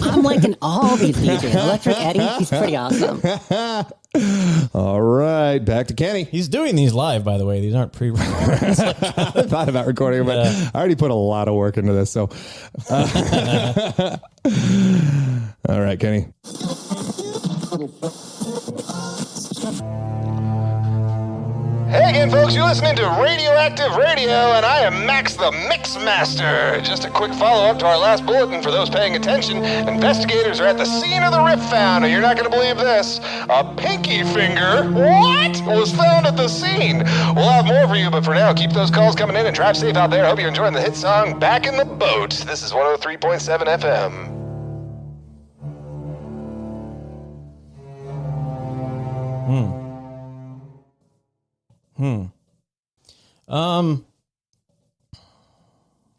S4: I'm liking all these DJs. Electric Eddie, he's pretty awesome.
S3: All right, back to Kenny.
S2: He's doing these live, by the way. These aren't pre-recorded.
S3: I thought about recording, but I already put a lot of work into this. So, all right, Kenny.
S1: Hey again, folks, you're listening to Radioactive Radio, and I am Max the Mixmaster. Just a quick follow-up to our last bulletin for those paying attention. Investigators are at the scene of the rift found, and you're not going to believe this. A pinky finger, what? Was found at the scene. We'll have more for you, but for now, keep those calls coming in and drive safe out there. Hope you're enjoying the hit song Back in the Boat. This is 103.7 FM.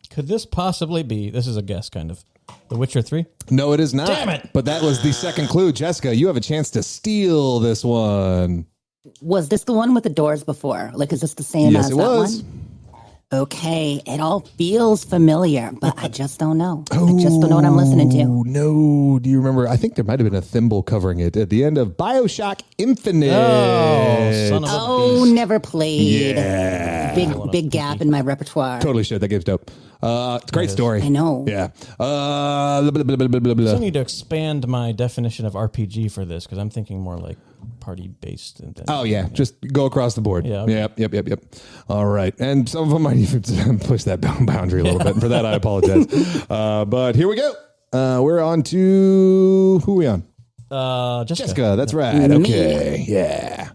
S2: Could this possibly be? This is a guess, kind of. The Witcher 3?
S3: No, it is not.
S2: Damn it.
S3: But that was the second clue. Jessica, you have a chance to steal this one.
S4: Was this the one with the doors before? Like, is this the same
S3: Yes,
S4: as
S3: it
S4: that
S3: was.
S4: one? Okay, it all feels familiar, but I just don't know. I just don't know what I'm listening to.
S3: Oh, no. Do you remember? I think there might have been a thimble covering it at the end of BioShock Infinite.
S2: Oh, son of a
S4: Oh,
S2: beast.
S4: never played.
S3: Yeah.
S4: Big gap in my repertoire.
S3: Totally should. That game's dope. It's a great story.
S4: I know.
S3: Yeah. Blah, blah, blah, blah, blah, blah.
S2: I need to expand my definition of RPG for this because I'm thinking more like party-based.
S3: Oh, yeah. Just go across the board.
S2: Yeah, okay.
S3: Yep. All right. And some of them might even push that boundary a little bit. And for that, I apologize. But here we go. We're on to who are we on?
S2: Jessica.
S3: That's right. Okay. Yeah.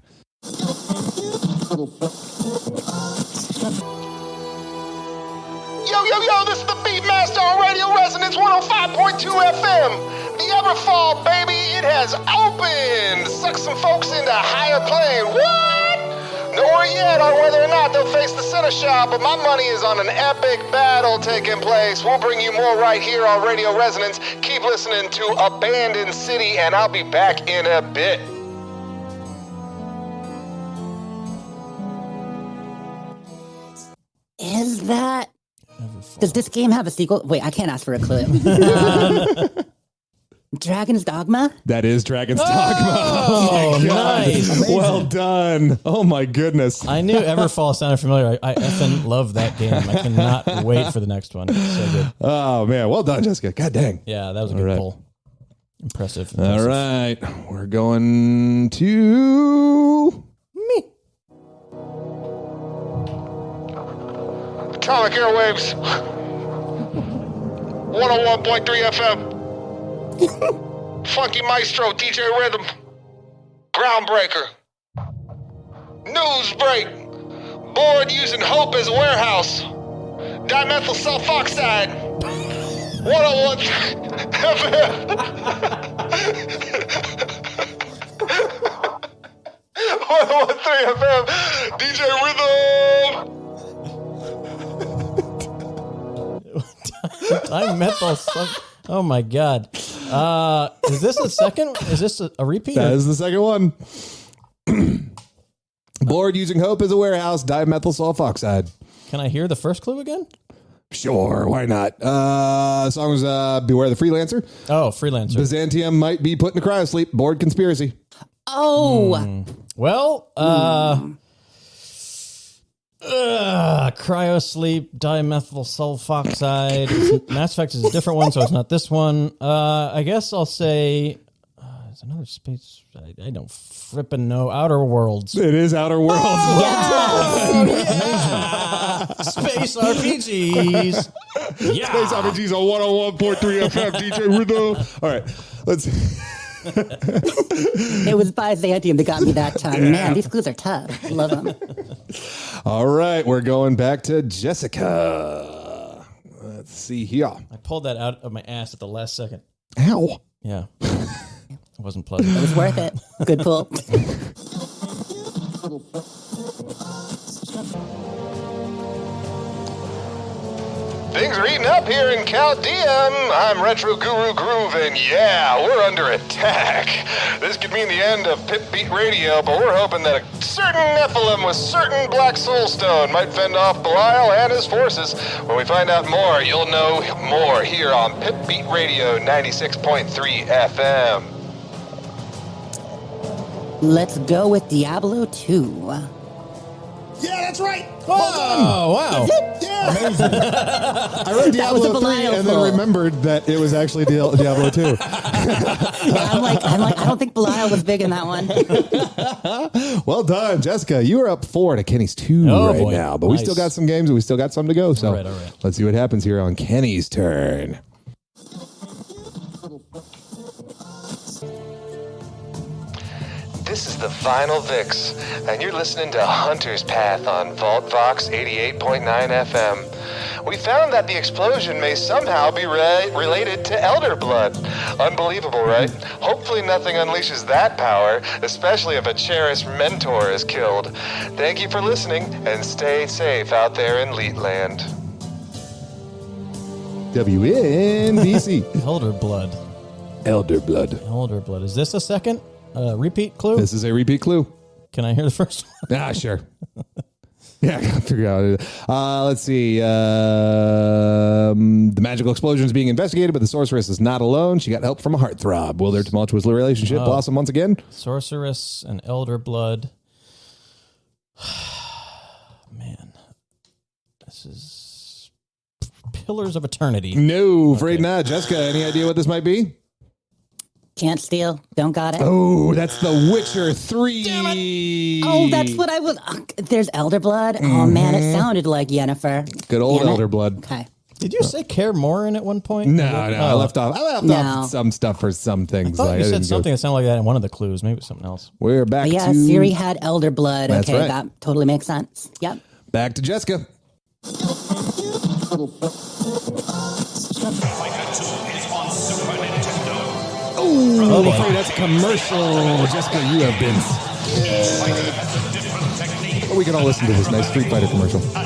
S1: Yo, this is the Beatmaster on Radio Resonance 105.2 FM. The Everfall, baby, it has opened. Suck some folks into higher plane. What? No word yet on whether or not they'll face the center shot, but my money is on an epic battle taking place. We'll bring you more right here on Radio Resonance. Keep listening to Abandoned City, and I'll be back in a bit.
S4: Is that... Does this game have a sequel? Wait, I can't ask for a clue. Dragon's Dogma?
S3: That is Dragon's Dogma.
S2: Oh, nice. Amazing.
S3: Well done. Oh, my goodness.
S2: I knew Everfall sounded familiar. I effing love that game. I cannot wait for the next one. It's so good.
S3: Oh, man. Well done, Jessica. God dang.
S2: Yeah, that was a good pull. Impressive.
S3: All right. We're going to...
S2: Me.
S1: Atomic Airwaves 101.3 FM. Funky Maestro, DJ Rhythm. Groundbreaker. Newsbreak. Board using hope as a warehouse. Dimethyl sulfoxide. 101 FM. 101.3 FM. DJ Rhythm.
S2: Dimethyl. Oh my God. Is this the second? Is this a repeat?
S3: That is the second one. Board using hope as a warehouse. Dimethyl sulfoxide.
S2: Can I hear the first clue again?
S3: Sure, why not? Song was Beware the Freelancer.
S2: Oh, Freelancer.
S3: Byzantium might be put in a cryosleep. Board conspiracy.
S4: Oh.
S2: Well, cryosleep, dimethyl sulfoxide. Mass Effect is a different one, so it's not this one. I guess I'll say it's another space. I don't frippin' know. Outer Worlds.
S3: It is Outer Worlds.
S2: Oh, yeah. Space RPGs. Yeah.
S3: Space RPGs on 101.3 FM. DJ Rhythm. All right, let's.
S4: It was Byzantium that got me that time. Man, these clues are tough. Love them.
S3: All right, we're going back to Jessica. Let's see here.
S2: I pulled that out of my ass at the last second.
S3: Ow.
S2: Yeah. It wasn't pleasant.
S4: It was worth it. Good pull.
S1: Things are eating up here in Chaldeum. I'm Retro Guru Groove, and yeah, we're under attack. This could mean the end of Pip Beat Radio, but we're hoping that a certain Nephilim with certain Black Soulstone might fend off Belial and his forces. When we find out more, you'll know more here on Pip Beat Radio 96.3 FM.
S4: Let's go with Diablo 2.
S3: Yeah, that's right.
S2: Oh, wow.
S3: Yeah. Amazing. I read Diablo 3 and then remembered that it was actually Diablo 2.
S4: Yeah, I'm like, I don't think Belial was big in that one.
S3: Well done, Jessica. You are up 4 to Kenny's 2 now, but we still got some games and we still got some to go. So
S2: all right.
S3: Let's see what happens here on Kenny's turn.
S1: This is the Vinyl Vix, and you're listening to Hunter's Path on Vault Vox 88.9 FM. We found that the explosion may somehow be related to elder blood. Unbelievable, right? Hopefully nothing unleashes that power, especially if a cherished mentor is killed. Thank you for listening, and stay safe out there in LeetLand.
S3: WNBC.
S2: Elder Blood.
S3: Elder Blood.
S2: Elder Blood. Is this a second repeat clue?
S3: This is a repeat clue.
S2: Can I hear the first one?
S3: Sure. Yeah, I gotta figure out. Let's see. The magical explosion is being investigated, but the sorceress is not alone. She got help from a heartthrob. Will their tumultuous relationship blossom once again?
S2: Sorceress and Elder Blood. Man, this is Pillars of Eternity.
S3: No, afraid not. Jessica, any idea what this might be?
S4: Can't steal. Don't got it.
S3: Oh, that's The Witcher 3.
S2: Damn it.
S4: Oh, that's what I was. There's Elder Blood. Oh, man, it sounded like Yennefer.
S3: Good old
S4: Damn it.
S3: Elder Blood.
S4: Okay.
S2: Did you say care more in at one point?
S3: No, I left off some stuff for some things.
S2: I thought you said something that sounded like that in one of the clues. Maybe it was something else.
S3: We're back to...
S4: Yeah, Siri had Elder Blood.
S3: That's
S4: okay,
S3: right.
S4: that totally makes sense. Yep.
S3: Back to Jessica. Oh, I'm afraid that's a commercial. Jessica, you have been... Well, we can all listen to this nice Street Fighter commercial.
S8: It's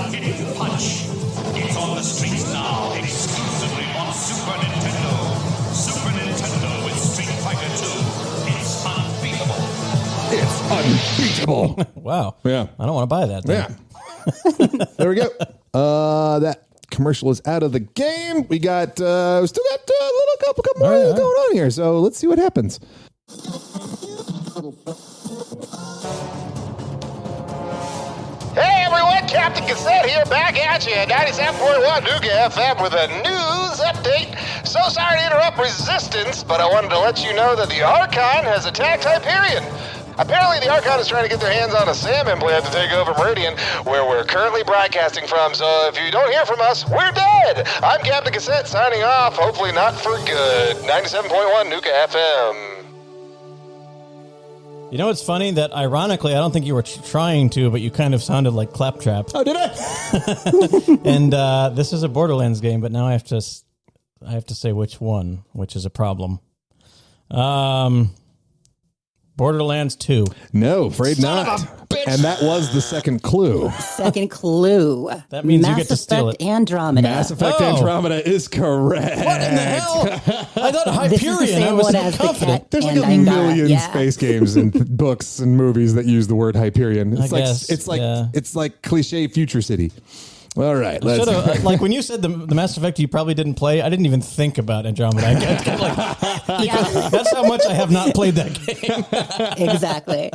S8: on the streets now, exclusively on Super Nintendo. Super Nintendo with Street Fighter 2. It's unbeatable.
S3: It's unbeatable.
S2: Wow.
S3: Yeah.
S2: I don't want to buy that. Then.
S3: Yeah. There we go. That commercial is out of the game. We got still got a couple more
S2: All right.
S3: going on here. So let's see what happens.
S1: Hey everyone, Captain Cassette here, back at you at 97.1 Nuga FM with a news update. So sorry to interrupt Resistance, but I wanted to let you know that the Archon has attacked Hyperion. Apparently the Archon is trying to get their hands on a SAM implant to take over Meridian, where we're currently broadcasting from, so if you don't hear from us, we're dead! I'm Captain Cassette signing off, hopefully not for good. 97.1 Nuka FM.
S2: You know what's funny? That ironically, I don't think you were trying to, but you kind of sounded like Claptrap.
S3: Oh, did I?
S2: And this is a Borderlands game, but now I have to say which one, which is a problem. Borderlands 2.
S3: No, afraid not. And that was the second clue.
S4: Second clue.
S2: That means
S4: Mass
S2: you get to steal
S4: Effect
S2: it.
S4: Andromeda.
S3: Mass Effect Andromeda is correct.
S2: What in the hell? I thought
S4: This is the
S2: Hyperion. I
S4: same
S2: was
S4: one
S2: so
S4: as the
S2: confident.
S4: cat.
S3: There's like
S4: And
S3: a
S4: Angara,
S3: million
S4: yeah.
S3: space games and books and movies that use the word Hyperion. It's
S2: I guess,
S3: it's like cliche Future City. All right, let's.
S2: Like when you said the Mass Effect you probably didn't play, I didn't even think about Andromeda. That's how much I have not played that game.
S4: Exactly.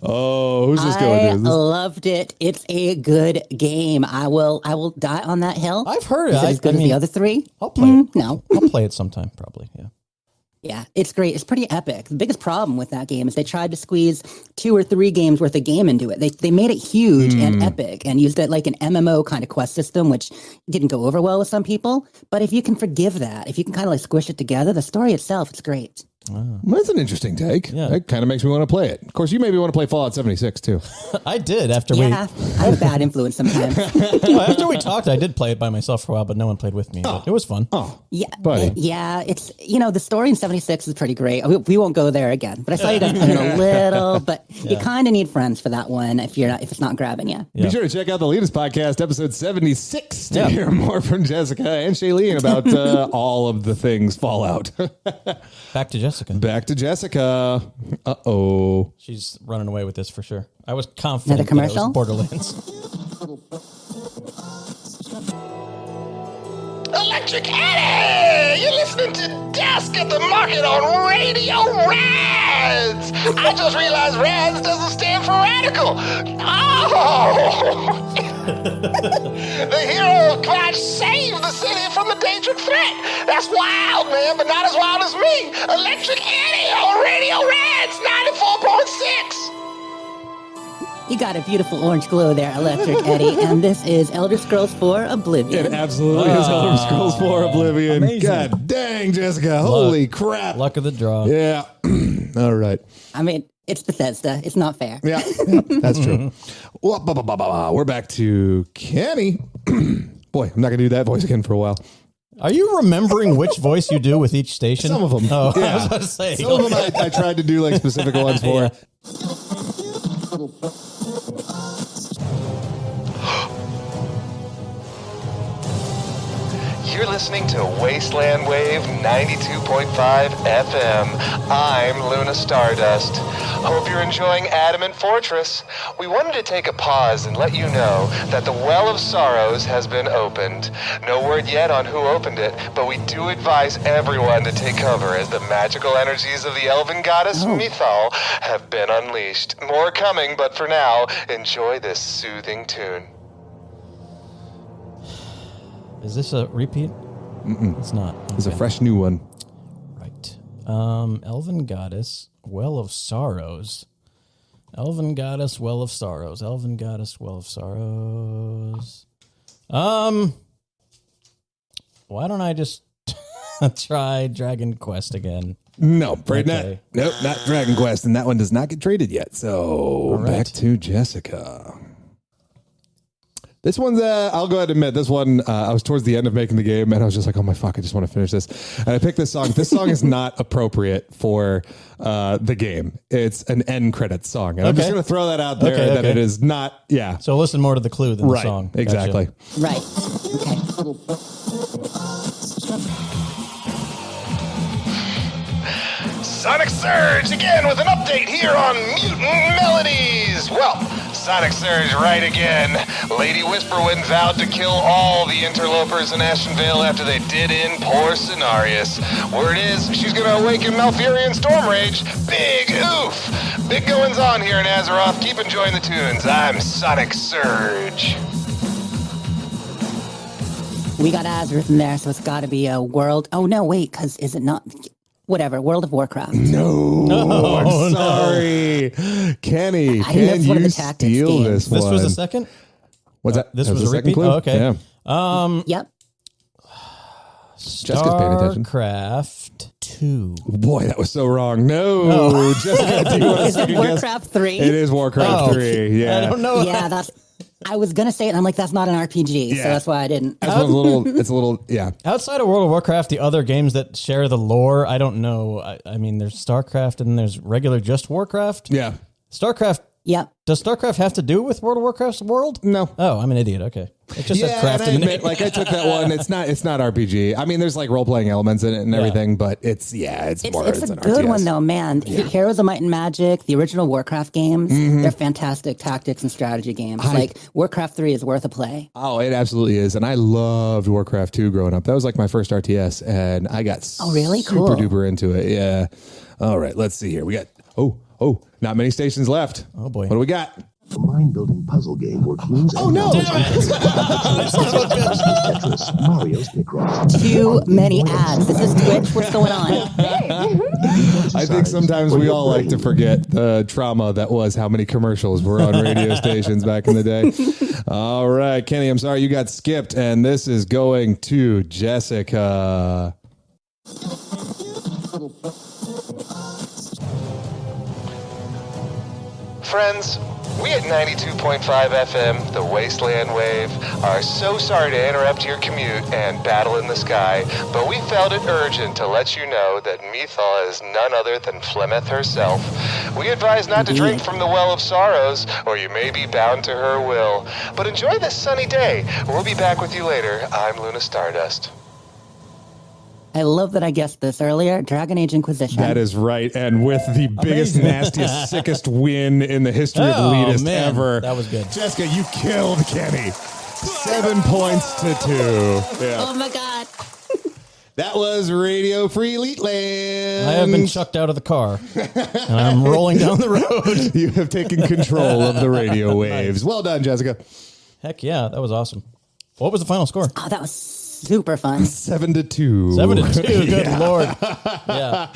S3: Oh, who's this going
S4: I
S3: to?
S4: loved it. It's a good game. I will die on that hill.
S2: I've heard
S4: Is
S2: it.
S4: it as good as the other three?
S2: I'll play it.
S4: No.
S2: I'll play it sometime, probably. Yeah.
S4: Yeah, it's great. It's pretty epic. The biggest problem with that game is they tried to squeeze 2 or 3 games worth of game into it. They made it huge and epic and used it like an MMO kind of quest system, which didn't go over well with some people. But if you can forgive that, if you can kind of like squish it together, the story itself, it's great.
S3: Well, that's an interesting take.
S2: Yeah.
S3: That kind of makes me want to play it. Of course, you maybe want to play Fallout 76 too.
S2: I did after
S4: Yeah, I have a bad influence sometimes.
S2: after we talked, I did play it by myself for a while, but no one played with me. But it was fun.
S3: Oh,
S4: Yeah,
S3: buddy.
S4: it's the story in 76 is pretty great. We won't go there again, but I saw you guys playing a little. But you kind of need friends for that one if it's not grabbing you.
S3: Be sure to check out the Leetist podcast, episode 76, to
S2: Yeah.
S3: hear more from Jessica and Shailene about all of the things Fallout.
S2: Back to Jessica.
S3: Back to Jessica. Uh-oh.
S2: She's running away with this for sure. I was confident
S4: Another commercial?
S2: that it was Borderlands.
S1: Electric Eddie! You're listening to Desk at the Market on Radio Rads! I just realized Rads doesn't stand for radical. Oh! The hero of Clutch saved the city from the danger threat. That's wild, man, but not as wild as me. Electric Eddie on Radio Rads 94.6.
S4: You got a beautiful orange glow there, Electric Eddie, and this is Elder Scrolls 4 Oblivion.
S3: It absolutely is Elder Scrolls 4 Oblivion.
S2: Amazing.
S3: God dang, Jessica. Holy crap.
S2: Luck of the draw.
S3: Yeah. All right.
S4: I mean, it's Bethesda. It's not fair.
S3: Yeah, that's true. We're back to Kenny. Boy, I'm not going to do that voice again for a while.
S2: Are you remembering which voice you do with each station?
S3: Some of them.
S2: Oh, I
S3: Yeah.
S2: was about to say.
S3: Some of them I tried to do like specific ones for.
S1: You're listening to Wasteland Wave 92.5 FM. I'm Luna Stardust. Hope you're enjoying Adamant Fortress. We wanted to take a pause and let you know that the Well of Sorrows has been opened. No word yet on who opened it, but we do advise everyone to take cover as the magical energies of the elven goddess Mythal have been unleashed. More coming, but for now, enjoy this soothing tune.
S2: Is this a repeat? It's not.
S3: It's a
S2: Okay.
S3: fresh new one.
S2: Right. Elven Goddess, Well of Sorrows. Elven Goddess, Well of Sorrows. Elven Goddess, Well of Sorrows. Why don't I just try Dragon Quest again?
S3: No, afraid
S2: Okay.
S3: not. Nope, not Dragon Quest, and that one does not get traded yet. So
S2: right.
S3: back to Jessica. This one's, I'll go ahead and admit, this one, I was towards the end of making the game, and I was just like, oh my fuck, I just want to finish this. And I picked this song. This song is not appropriate for the game. It's an end credits song. And I'm just going to throw that out there that it is not,
S2: So listen more to the clue than the
S3: right,
S2: song.
S3: exactly.
S2: Gotcha.
S4: Right. Okay.
S1: Sonic Surge again with an update here on Mutant Melodies. Well, Sonic Surge right again. Lady Whisperwind vowed to kill all the interlopers in Ashenvale after they did in poor Cenarius. Word is, she's gonna awaken Malfurion Stormrage. Big oof! Big goings on here in Azeroth. Keep enjoying the tunes. I'm Sonic Surge.
S4: We got Azeroth in there, so it's got to be a world. Oh, no, wait, because is it not? Whatever, World of Warcraft.
S3: No, I'm sorry. Kenny,
S4: I didn't know
S3: can
S4: it's one of
S3: you
S4: the tactics
S3: steal
S4: games.
S3: this one?
S2: This was the second?
S3: What's that?
S2: This
S3: That
S2: was
S3: the
S2: a
S3: second
S2: repeat?
S3: clue?
S2: Oh, okay.
S3: Yeah.
S4: Yep.
S3: Jessica's paying attention.
S2: StarCraft 2.
S3: Boy, that was so wrong. No, Jessica, do you want to
S4: Is it Warcraft 3?
S3: It is Warcraft 3. Yeah.
S2: I don't know.
S4: Yeah, I was going to say it, and I'm like, that's not an RPG, so that's why I didn't.
S3: It's a little, yeah.
S2: Outside of World of Warcraft, the other games that share the lore, I don't know. I mean, there's StarCraft and there's regular just Warcraft.
S3: Yeah.
S2: StarCraft.
S4: Yep.
S2: Does StarCraft have to do with World of Warcraft's world?
S3: No.
S2: Oh, I'm an idiot. Okay. It just said craft
S3: and I
S2: in the
S3: admit,
S2: name.
S3: like I took that one. It's not RPG. I mean, there's like role playing elements in it and everything, but it's more.
S4: It's a
S3: an
S4: good
S3: RTS.
S4: one, though, man. Heroes of Might and Magic, the original Warcraft games, they're fantastic tactics and strategy games. Like, Warcraft 3 is worth a play.
S3: Oh, it absolutely is. And I loved Warcraft 2 growing up. That was like my first RTS, and I got
S4: really?
S3: super
S4: Cool.
S3: duper into it. Yeah. All right, let's see here. We got, not many stations left.
S2: Oh, boy.
S3: What do we got?
S9: A mind-building puzzle game where clues and
S3: no.
S9: Tetris, Mario's Picross.
S4: Too many ads. This is Twitch. What's going on?
S3: I think sometimes we all like to forget the trauma that was how many commercials were on radio stations back in the day. All right, Kenny, I'm sorry you got skipped, and this is going to Jessica.
S1: Friends, we at 92.5 FM, the Wasteland Wave, are so sorry to interrupt your commute and battle in the sky, but we felt it urgent to let you know that Mythal is none other than Flemeth herself. We advise not to drink from the Well of Sorrows, or you may be bound to her will. But enjoy this sunny day. We'll be back with you later. I'm Luna Stardust.
S4: I love that I guessed this earlier. Dragon Age Inquisition.
S3: That is right. And with the biggest, nastiest, sickest win in the history of Leetist ever.
S2: That was good.
S3: Jessica, you killed Kenny. 7 points to 2. Yeah.
S4: Oh my God.
S3: That was Radio Free LeetLand.
S2: I have been chucked out of the car, and I'm rolling down the road.
S3: You have taken control of the radio waves. Well done, Jessica.
S2: Heck yeah, that was awesome. What was the final score?
S4: Oh, that was super fun.
S3: 7-2.
S2: 7-2. Good Lord. Yeah.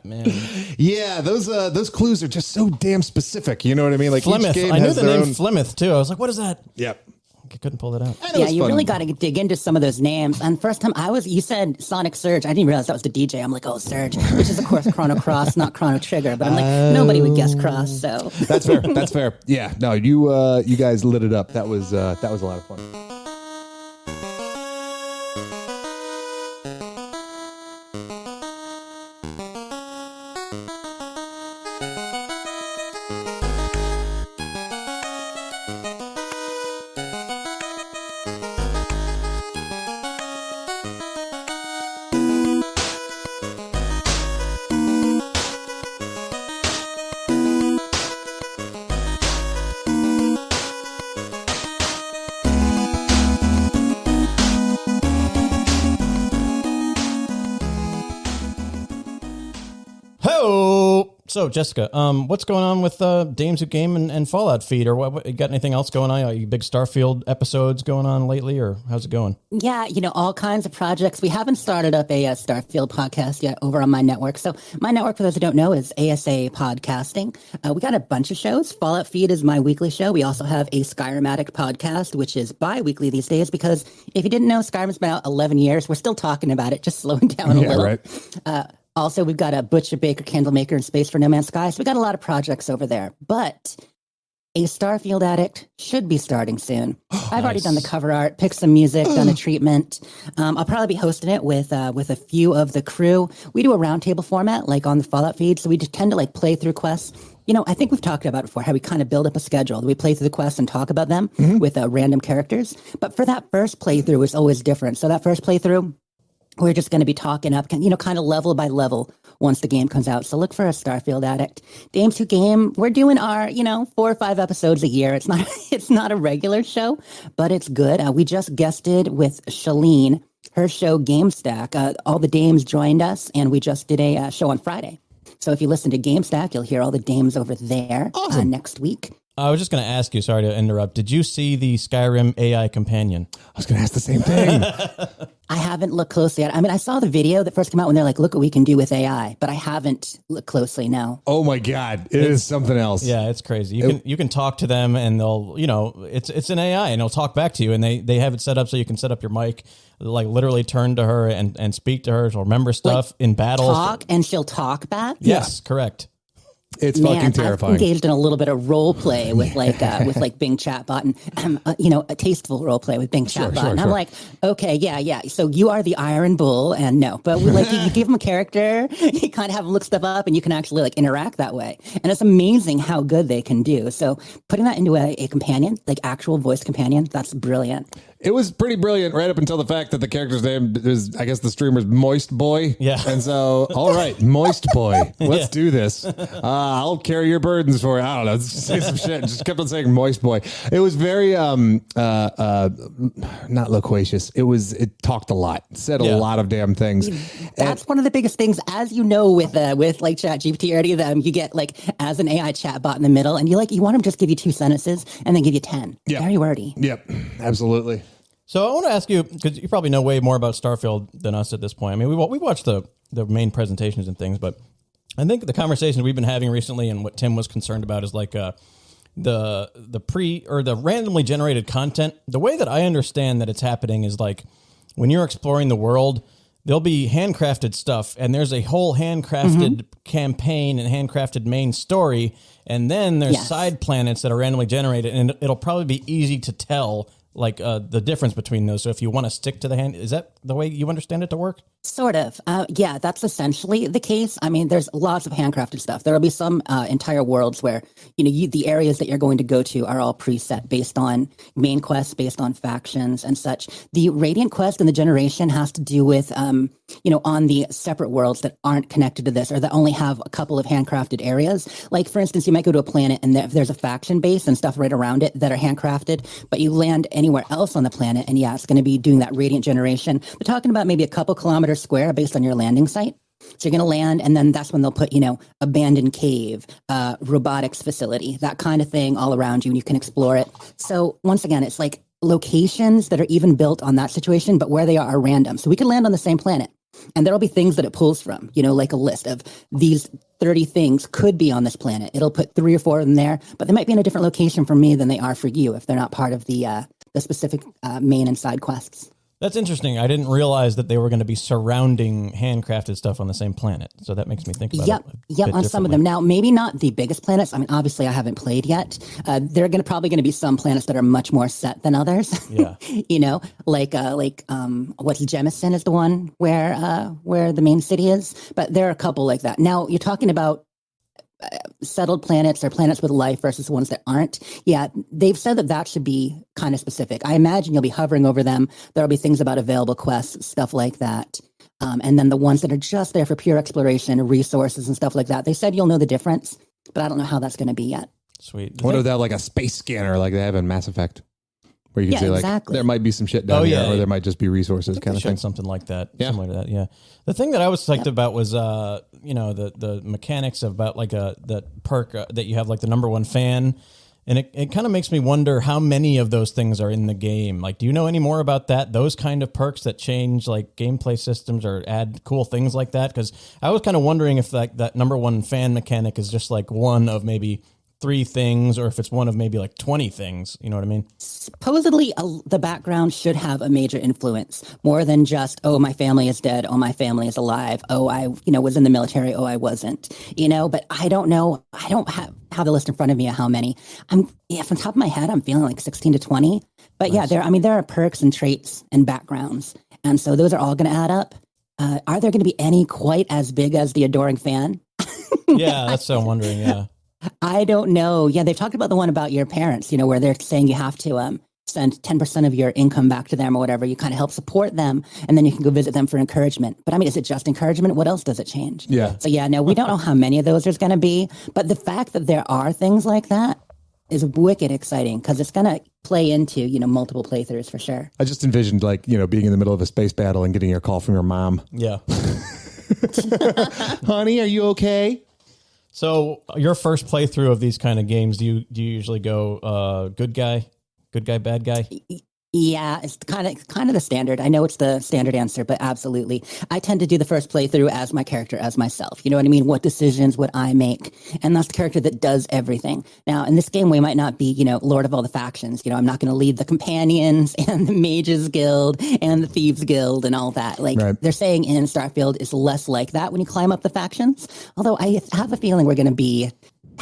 S2: Man.
S3: Yeah, those clues are just so damn specific. You know what I mean? Like
S2: Flemeth.
S3: each game
S2: I knew
S3: has
S2: the
S3: their
S2: name
S3: own.
S2: Flemeth too. I was like, what is that?
S3: Yep.
S2: I couldn't pull that out.
S3: And it
S4: Yeah,
S3: was
S4: you
S3: fun.
S4: really got to dig into some of those names. And first time you said Sonic Surge. I didn't realize that was the DJ. I'm like, oh, Surge, which is of course Chrono Cross, not Chrono Trigger. But I'm like, nobody would guess Cross. So
S3: That's fair. That's fair. Yeah. No, you guys lit it up. That was a lot of fun.
S2: So, Jessica, what's going on with Dames Who Game and Fallout feed, or what? You got anything else going on? Are you big Starfield episodes going on lately, or how's it going?
S4: Yeah, all kinds of projects. We haven't started up a Starfield podcast yet over on my network. So my network, for those who don't know, is ASA Podcasting. We got a bunch of shows. Fallout Feed is my weekly show. We also have a Skyrimatic podcast, which is bi-weekly these days, because if you didn't know, Skyrim's been out 11 years. We're still talking about it, just slowing down a little. Right. Also, we've got a Butcher, Baker, Candlemaker, and Space for No Man's Sky. So we got a lot of projects over there. But a Starfield Addict should be starting soon. I've already done the cover art, picked some music, done a treatment. I'll probably be hosting it with a few of the crew. We do a roundtable format, like on the Fallout feed. So we just tend to play through quests. I think we've talked about it before, how we kind of build up a schedule. We play through the quests and talk about them with random characters. But for that first playthrough, it's always different. So that first playthrough, we're just going to be talking up, kind of level by level once the game comes out. So look for a Starfield Addict. Dames Who Game, we're doing our, 4 or 5 episodes a year. It's not a regular show, but it's good. We just guested with Shalene, her show Game Stack. All the dames joined us, and we just did a show on Friday. So if you listen to Game Stack, you'll hear all the dames over there next week.
S2: I was just going to ask you, sorry to interrupt. Did you see the Skyrim AI companion?
S3: I was going to ask the same thing.
S4: I haven't looked closely at it. I mean, I saw the video that first came out when they're like, look what we can do with AI, but I haven't looked closely now.
S3: Oh my God. It is something else.
S2: Yeah, it's crazy. You can talk to them and they'll, it's an AI and it'll talk back to you, and they have it set up so you can set up your mic, literally turn to her and speak to her. She'll remember stuff in battles.
S4: Talk and she'll talk back?
S2: Yes, correct.
S3: It's fucking terrifying.
S4: I've engaged in a little bit of role play with Bing Chatbot and a tasteful role play with Bing Chatbot. And I'm like, okay, yeah. So you are the Iron Bull, and no, but you give him a character, you kind of have him look stuff up, and you can actually interact that way. And it's amazing how good they can do. So putting that into a companion, actual voice companion, that's brilliant.
S3: It was pretty brilliant right up until the fact that the character's name is, I guess the streamer's Moist Boy.
S2: Yeah.
S3: And so, all right, Moist Boy, let's do this. I'll carry your burdens for you. I don't know. Just say some shit. Just kept on saying Moist Boy. It was very, not loquacious. It talked a lot, said a lot of damn things.
S4: That's one of the biggest things, as you know, with ChatGPT or any of them, you get as an AI chatbot in the middle, and you want them to just give you 2 sentences and then give you 10. Yep. Very wordy.
S3: Yep, absolutely.
S2: So I want to ask you, because you probably know way more about Starfield than us at this point. I mean, we watched the main presentations and things, but I think the conversations we've been having recently and what Tim was concerned about is the randomly generated content. The way that I understand that it's happening is when you're exploring the world, there'll be handcrafted stuff, and there's a whole handcrafted campaign and handcrafted main story, and then there's side planets that are randomly generated, and it'll probably be easy to tell the difference between those. So if you want to stick to the hand, is that the way you understand it to work?
S4: Sort of. Yeah, that's essentially the case. I mean, there's lots of handcrafted stuff. There will be some entire worlds where, the areas that you're going to go to are all preset based on main quests, based on factions and such. The Radiant quest and the generation has to do with, on the separate worlds that aren't connected to this or that only have a couple of handcrafted areas. Like, for instance, you might go to a planet and there's a faction base and stuff right around it that are handcrafted, but you land anywhere else on the planet, and it's going to be doing that Radiant generation. We're talking about maybe a couple kilometers square based on your landing site. So you're going to land, and then that's when they'll put, abandoned cave, robotics facility, that kind of thing all around you, and you can explore it. So once again, it's locations that are even built on that situation, but where they are random. So we can land on the same planet, and there'll be things that it pulls from, like a list of these 30 things could be on this planet. It'll put 3 or 4 of them there, but they might be in a different location for me than they are for you if they're not part of the specific main and side quests.
S2: That's interesting. I didn't realize that they were going to be surrounding handcrafted stuff on the same planet. So that makes me think about it.
S4: Yep, on some of them. Now, maybe not the biggest planets. I mean, obviously, I haven't played yet. There are probably going to be some planets that are much more set than others.
S2: Yeah.
S4: What's Jemison is the one where the main city is. But there are a couple like that. Now, you're talking about settled planets or planets with life versus the ones that aren't. Yeah, they've said that should be kind of specific. I imagine you'll be hovering over them. There'll be things about available quests, stuff like that. And then the ones that are just there for pure exploration, resources and stuff like that. They said you'll know the difference, but I don't know how that's going to be yet.
S2: Sweet.
S3: What if they have a space scanner like they have in Mass Effect? where you can say like,
S4: exactly.
S3: there might be some shit down here, or there might just be resources kind of thing.
S2: Something like that. Yeah. Similar to that. Yeah. The thing that I was psyched about was, the mechanics about like that perk that you have, like the #1 fan. And it kind of makes me wonder how many of those things are in the game. Like, do you know any more about that? Those kind of perks that change like gameplay systems or add cool things like that? Because I was kind of wondering if that #1 fan mechanic is just like one of maybe 3 things, or if it's one of maybe like 20 things. You know what I mean?
S4: Supposedly, the background should have a major influence, more than just, oh, my family is dead, oh, my family is alive, oh, I was in the military, oh, I wasn't, but I don't know. I don't have the list in front of me of how many. From the top of my head, I'm feeling like 16 to 20. But nice. Yeah, there are perks and traits and backgrounds, and so those are all going to add up. Are there going to be any quite as big as the adoring fan?
S2: Yeah, that's what I'm wondering. Yeah.
S4: I don't know. Yeah, they've talked about the one about your parents, where they're saying you have to send 10% of your income back to them or whatever. You kind of help support them, and then you can go visit them for encouragement. But I mean, is it just encouragement? What else does it change?
S3: Yeah.
S4: So yeah, no, we don't know how many of those there's going to be. But the fact that there are things like that is wicked exciting because it's going to play into, multiple playthroughs for sure.
S3: I just envisioned like, being in the middle of a space battle and getting a call from your mom.
S2: Yeah.
S3: Honey, are you okay?
S2: So your first playthrough of these kind of games, do you usually go good guy, bad guy?
S4: Yeah, it's kind of the standard. I know it's the standard answer, but absolutely. I tend to do the first playthrough as my character, as myself. You know what I mean? What decisions would I make? And that's the character that does everything. Now, in this game, we might not be, Lord of all the factions. I'm not going to lead the companions and the mages guild and the thieves guild and all that. Like They're saying in Starfield is less like that when you climb up the factions. Although I have a feeling we're going to be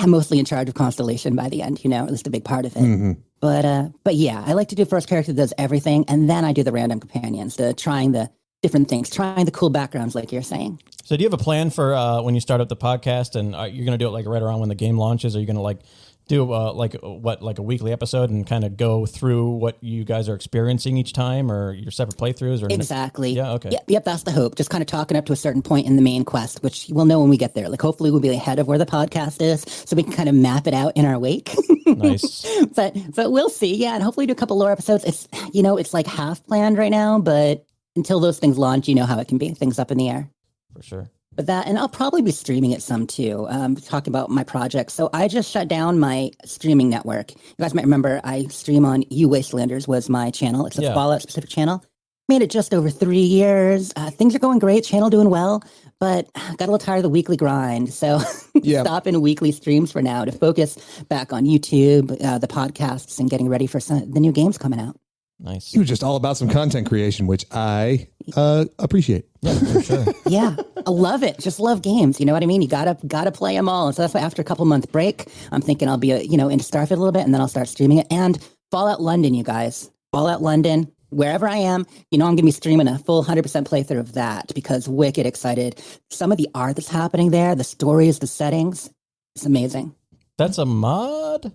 S4: mostly in charge of Constellation by the end, at least a big part of it. Mm-hmm. But yeah, I like to do first character that does everything, and then I do the random companions, trying the different things, trying the cool backgrounds, like you're saying.
S2: So do you have a plan for when you start up the podcast, and you're going to do it like right around when the game launches? Are you going to like do like a weekly episode and kind of go through what you guys are experiencing each time, or your separate playthroughs? Or
S4: exactly.
S2: Yeah. Okay.
S4: Yep. That's the hope. Just kind of talking up to a certain point in the main quest, which we'll know when we get there. Like hopefully we'll be ahead of where the podcast is, so we can kind of map it out in our wake.
S2: Nice.
S4: But we'll see. Yeah, and hopefully do a couple lore episodes. It's it's like half planned right now, but until those things launch, how it can be. Things up in the air.
S2: For sure.
S4: But and I'll probably be streaming it some too, talking about my project. So I just shut down my streaming network. You guys might remember I stream on You Wastelanders was my channel. It's a Fallout specific channel. Made it just over 3 years. Things are going great. Channel doing well, but got a little tired of the weekly grind. So stopping weekly streams for now to focus back on YouTube, the podcasts, and getting ready for the new games coming out.
S2: Nice.
S3: You were just all about some content creation, which I appreciate.
S2: Yeah, for sure.
S4: Yeah, I love it. Just love games. You know what I mean? You gotta play them all. And so that's why after a couple month break, I'm thinking I'll be into Starfield a little bit, and then I'll start streaming it. And Fallout London, you guys. Fallout London, wherever I am, I'm going to be streaming a full 100% playthrough of that because wicked excited. Some of the art that's happening there, the stories, the settings, it's amazing.
S2: That's a mod?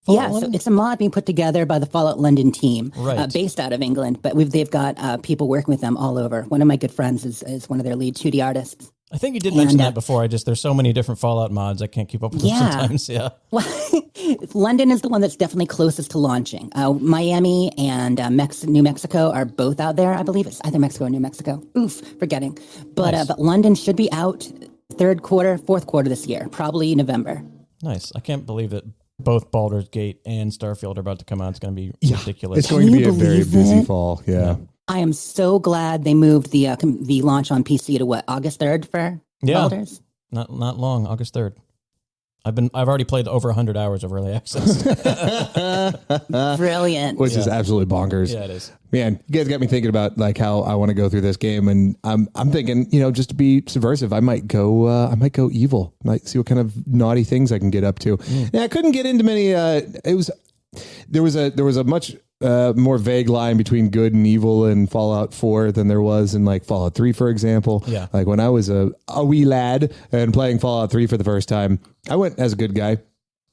S4: Fallout London? So it's a mod being put together by the Fallout London team,
S2: right.
S4: Based out of England. But they've got people working with them all over. One of my good friends is one of their lead 2D artists.
S2: I think you did mention that before. There's so many different Fallout mods. I can't keep up with them sometimes. Yeah.
S4: Well, London is the one that's definitely closest to launching. Miami and New Mexico are both out there. I believe it's either Mexico or New Mexico. Oof, forgetting. But nice. But London should be out fourth quarter this year, probably November.
S2: Nice. I can't believe that both Baldur's Gate and Starfield are about to come out. It's going to be ridiculous.
S3: It's going to be a very busy fall. Yeah.
S4: I am so glad they moved the launch on PC to August 3rd for Baldur's?
S2: Not long, August 3rd. I've already played over 100 hours of early access.
S4: Brilliant.
S3: Which is absolutely bonkers.
S2: Yeah, it is.
S3: Man, you guys got me thinking about like how I want to go through this game, and I'm thinking, just to be subversive, I might go evil. Might see what kind of naughty things I can get up to. Yeah, I couldn't get into many. There was a much more vague line between good and evil in Fallout 4 than there was in like Fallout 3, for example.
S2: Yeah.
S3: Like when I was a wee lad and playing Fallout 3 for the first time, I went as a good guy.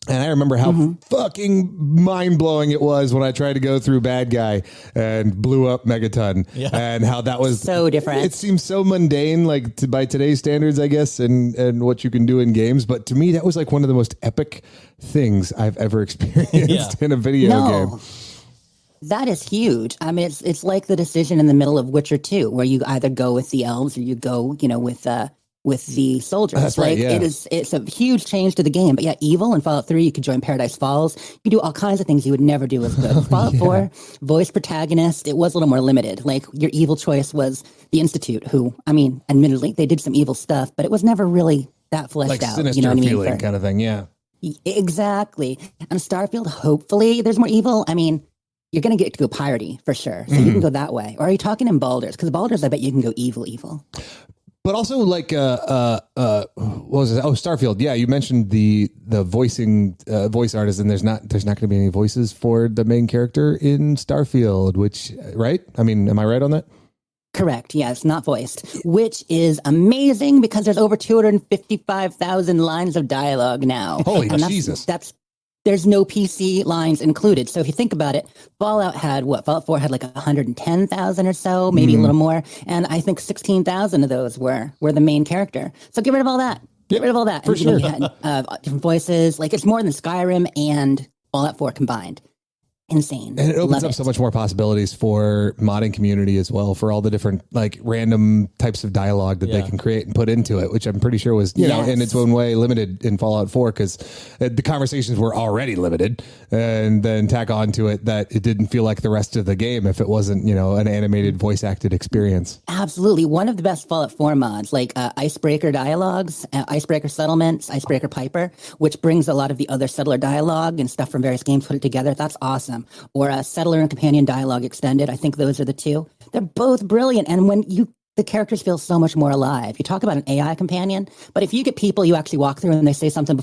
S3: And I remember how fucking mind-blowing it was when I tried to go through bad guy and blew up Megaton.
S2: Yeah.
S3: And how that was
S4: so different.
S3: It seems so mundane, like by today's standards, I guess, and what you can do in games. But to me, that was like one of the most epic things I've ever experienced in a video game.
S4: That is huge. I mean, it's like the decision in the middle of Witcher 2, where you either go with the elves or you go, with the soldiers.
S3: That's right, yeah.
S4: It's a huge change to the game. But yeah, evil in Fallout 3, you could join Paradise Falls. You could do all kinds of things you would never do with good. Fallout 4, voice protagonist, it was a little more limited. Like your evil choice was the Institute, who, I mean, admittedly, they did some evil stuff, but it was never really that fleshed
S3: like
S4: out.
S3: Sinister
S4: You know what I mean?
S3: feeling kind of thing, yeah.
S4: Exactly. And Starfield, hopefully there's more evil. I mean, you're going to get to go piratey for sure. So you can go that way. Or are you talking in Baldur's? Because Baldur's, I bet you can go evil.
S3: But also like what was it? Oh, Starfield. Yeah, you mentioned the voicing voice artist, and there's not going to be any voices for the main character in Starfield, which right? I mean, am I right on that?
S4: Correct. Yeah, it's not voiced, which is amazing because there's over 255,000 lines of dialogue now.
S3: Holy Jesus.
S4: There's no PC lines included. So if you think about it, Fallout 4 had like 110,000 or so, maybe a little more. And I think 16,000 of those were the main character. So get rid of all that. Get rid of all that.
S3: For sure.
S4: You had different voices. Like it's more than Skyrim and Fallout 4 combined. Insane.
S3: And it opens up so much more possibilities for modding community as well, for all the different like random types of dialogue that they can create and put into it, which I'm pretty sure was, you know, in its own way limited in Fallout 4 because the conversations were already limited, and then tack on to it that it didn't feel like the rest of the game if it wasn't, you know, an animated voice acted experience.
S4: Absolutely. One of the best Fallout 4 mods, like Icebreaker Dialogues, Icebreaker Settlements, Icebreaker Piper, which brings a lot of the other settler dialogue and stuff from various games put it together. That's awesome. Or a Settler and Companion Dialogue Extended. I think those are the two. They're both brilliant. And when the characters feel so much more alive. You talk about an AI companion, but if you get people you actually walk through and they say something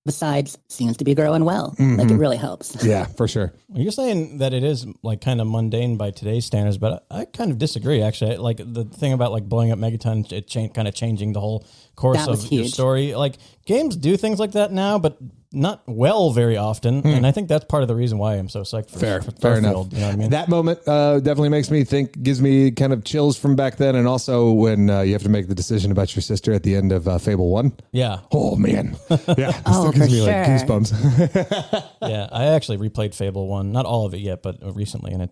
S4: besides seems to be growing well, like it really helps.
S3: Yeah, for sure.
S2: You're saying that it is like kind of mundane by today's standards, but I kind of disagree. Actually, like the thing about like blowing up Megaton, kind of changing the whole course of your story. Like games do things like that now, but not well very often, and I think that's part of the reason why I'm so psyched for
S3: fair
S2: Starfield,
S3: enough.
S2: You know what I mean?
S3: That moment definitely makes me think, gives me kind of chills from back then, and also when you have to make the decision about your sister at the end of Fable 1.
S2: Yeah.
S3: Oh man. Yeah.
S4: Oh,
S3: still gives me
S4: for
S3: like
S4: sure.
S3: goosebumps.
S2: Yeah, I actually replayed Fable 1, not all of it yet, but recently, and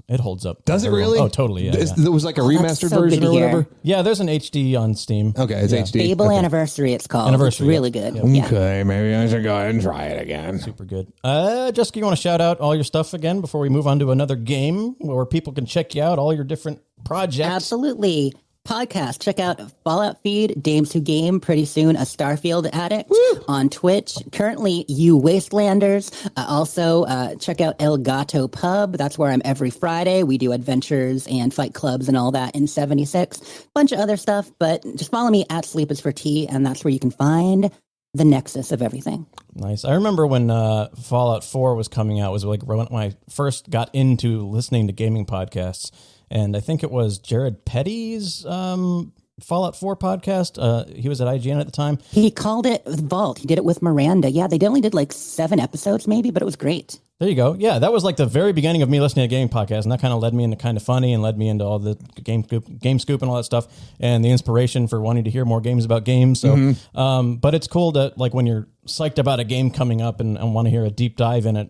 S2: it holds up.
S3: Does it really?
S2: Oh, totally. Yeah,
S3: It was like a remastered
S4: so
S3: version
S4: good
S3: or
S4: to hear.
S3: whatever.
S2: Yeah, there's an HD on Steam.
S3: Okay, it's HD.
S4: Fable
S3: Okay.
S4: Anniversary, it's called.
S2: Anniversary,
S4: It's really good. Yeah.
S3: Okay, maybe I should go ahead and try it again.
S2: Super good. Jessica, you want to shout out all your stuff again before we move on to another game where people can check you out, all your different projects?
S4: Absolutely. Podcast. Check out Fallout Feed, Dames Who Game, pretty soon a Starfield addict on Twitch. Currently, you Wastelanders. Also, check out El Gato Pub. That's where I'm every Friday. We do adventures and fight clubs and all that in 76. Bunch of other stuff, but just follow me at Sleep is for Tea, and that's where you can find the nexus of everything.
S2: Nice. I remember when Fallout 4 was coming out, was like when I first got into listening to gaming podcasts. And I think it was Jared Petty's Fallout 4 podcast. He was at IGN at the time.
S4: He called it Vault. He did it with Miranda. Yeah, they only did like 7 episodes maybe, but it was great.
S2: There you go. Yeah, that was like the very beginning of me listening to gaming podcasts, and that kind of led me into Kind of Funny and led me into all the game scoop and all that stuff, and the inspiration for wanting to hear more games about games. So, but it's cool that like when you're psyched about a game coming up and want to hear a deep dive in it,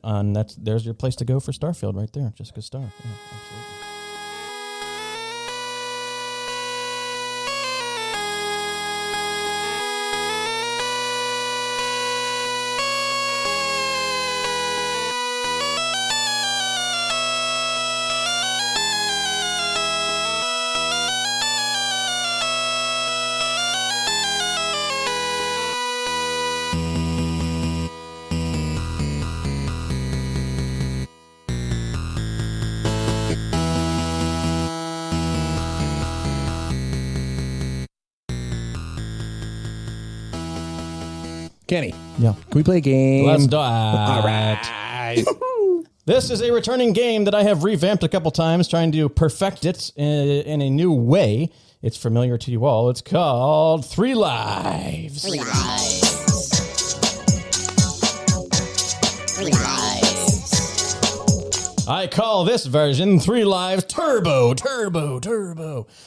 S2: there's your place to go for Starfield right there, Jessica Starr. Yeah, absolutely.
S3: Kenny,
S2: Yeah.
S3: can we play a game?
S2: Let's do it.
S3: All right.
S2: This is a returning game that I have revamped a couple times, trying to perfect it in a new way. It's familiar to you all. It's called 3 Lives.
S4: 3 Lives. 3 Lives.
S2: I call this version 3 Lives Turbo.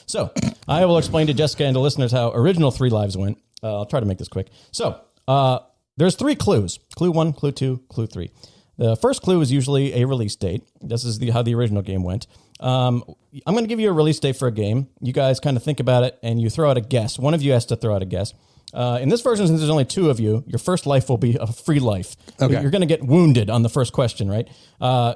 S2: So, I will explain to Jessica and to listeners how original 3 Lives went. I'll try to make this quick. So, there's 3 clues. Clue 1, Clue 2, Clue 3. The first clue is usually a release date. This is how the original game went. I'm going to give you a release date for a game. You guys kind of think about it, and you throw out a guess. One of you has to throw out a guess. In this version, since there's only 2 of you, your first life will be a free life.
S3: Okay.
S2: You're going to get wounded on the first question, right?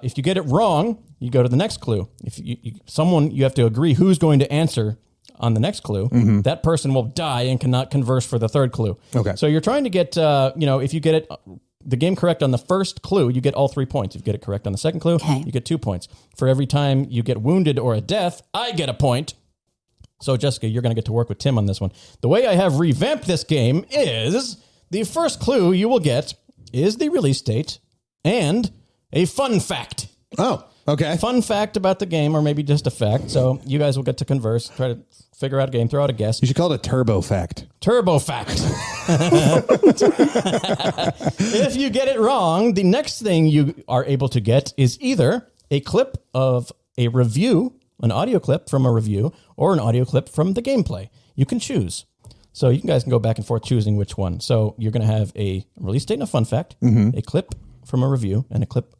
S2: If you get it wrong, you go to the next clue. If you have to agree who's going to answer on the next clue. Mm-hmm. That person will die and cannot converse for the third clue.
S3: Okay.
S2: So you're trying to get, if you get the game correct on the first clue, you get all 3 points. If you get it correct on the second clue, you get 2 points. For every time you get wounded or a death, I get a point. So, Jessica, you're going to get to work with Tim on this one. The way I have revamped this game is the first clue you will get is the release date and a fun fact.
S3: Oh, okay.
S2: Fun fact about the game, or maybe just a fact. So you guys will get to converse, try to figure out a game, throw out a guess.
S3: You should call it a turbo fact.
S2: Turbo fact. If you get it wrong, the next thing you are able to get is either a clip of a review, an audio clip from a review, or an audio clip from the gameplay. You can choose. So you guys can go back and forth choosing which one. So you're going to have a release date and a fun fact, a clip from a review, and a clip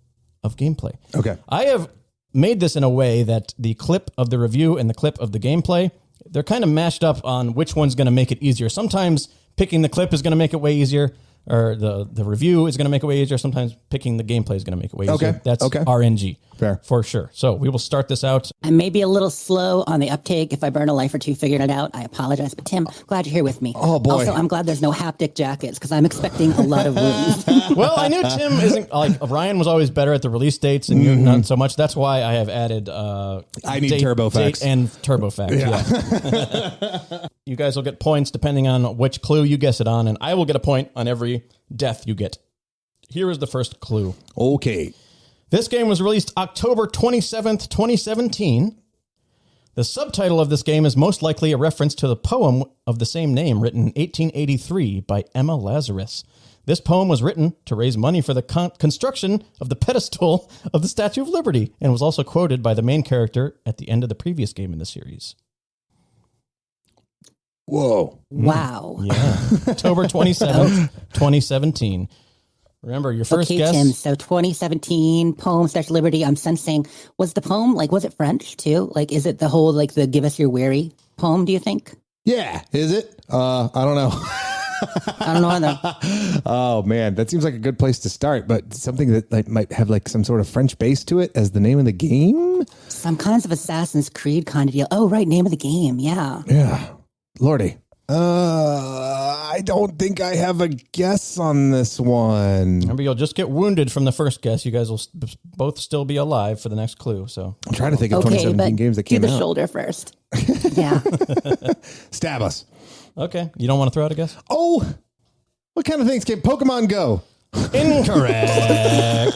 S2: of gameplay.
S3: Okay.
S2: I have made this in a way that the clip of the review and the clip of the gameplay, they're kind of mashed up on which one's going to make it easier. Sometimes picking the clip is going to make it way easier, or the review is going to make it way easier. Sometimes picking the gameplay is going to make it way easier. That's RNG.
S3: Fair.
S2: For sure. So we will start this out.
S4: I may be a little slow on the uptake. If I burn a life or two figuring it out, I apologize. But Tim, glad you're here with me.
S3: Oh, boy.
S4: Also, I'm glad there's no haptic jackets because I'm expecting a lot of wounds.
S2: Well, I knew Tim isn't like Ryan was always better at the release dates and you not so much. That's why I have added
S3: I need turbo facts.
S2: Date and turbo facts. Yeah. You guys will get points depending on which clue you guess it on, and I will get a point on every death you get. Here is the first clue.
S3: Okay.
S2: This game was released October 27th, 2017. The subtitle of this game is most likely a reference to the poem of the same name written in 1883 by Emma Lazarus. This poem was written to raise money for the construction of the pedestal of the Statue of Liberty and was also quoted by the main character at the end of the previous game in the series.
S3: Whoa.
S4: Wow.
S2: Yeah. October 27th, 2017. Remember, your first guess?
S4: Tim, so 2017, poem, Statue of Liberty, I'm sensing, was the poem, was it French, too? Is it the whole, the Give Us Your Weary poem, do you think?
S3: Yeah. Is it? I don't know.
S4: I don't know either.
S3: Oh, man. That seems like a good place to start, but something that might have, some sort of French base to it as the name of the game?
S4: Some kinds of Assassin's Creed kind of deal. Oh, right, name of the game, yeah.
S3: Yeah. Lordy. I don't think I have a guess on this one.
S2: Remember, you'll just get wounded from the first guess. You guys will both still be alive for the next clue. So
S3: I'm trying to think of 2017 games that came out.
S4: Do the shoulder first. Yeah.
S3: Stab us.
S2: Okay. You don't want to throw out a guess?
S3: Oh, what kind of things came? Pokemon Go.
S2: Incorrect.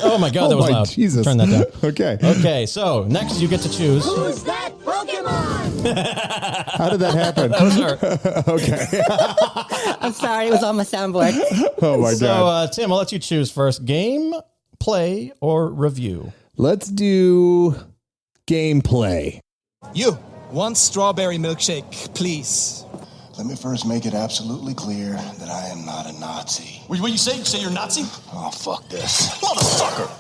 S2: Oh my God, that was loud.
S3: Jesus.
S2: Turn that down.
S3: Okay.
S2: Okay, so next you get to choose.
S10: Who's that Pokemon?
S3: How did that happen?
S2: That was her.
S3: Okay.
S4: I'm sorry, it was on my soundboard.
S3: Oh my God.
S2: So, Tim, I'll let you choose first. Game, play, or review?
S3: Let's do gameplay.
S11: You, 1 strawberry milkshake, please.
S12: Let me first make it absolutely clear that I am not a Nazi.
S8: What you say? You say you're Nazi?
S12: Oh, fuck this.
S8: Motherfucker!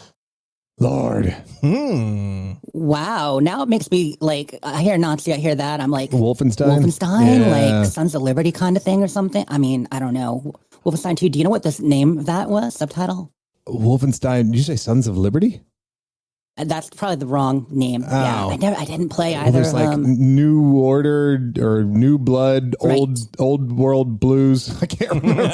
S3: Lord.
S4: Wow. Now it makes me I hear Nazi, I hear that. I'm like,
S3: Wolfenstein?
S4: Yeah. Sons of Liberty kind of thing or something. I mean, I don't know. Wolfenstein 2, do you know what this name of that was? Subtitle?
S3: Wolfenstein, did you say Sons of Liberty?
S4: That's probably the wrong name.
S3: Oh.
S4: Yeah, I didn't play either.
S3: There's New Order or New Blood, old World Blues. I can't remember.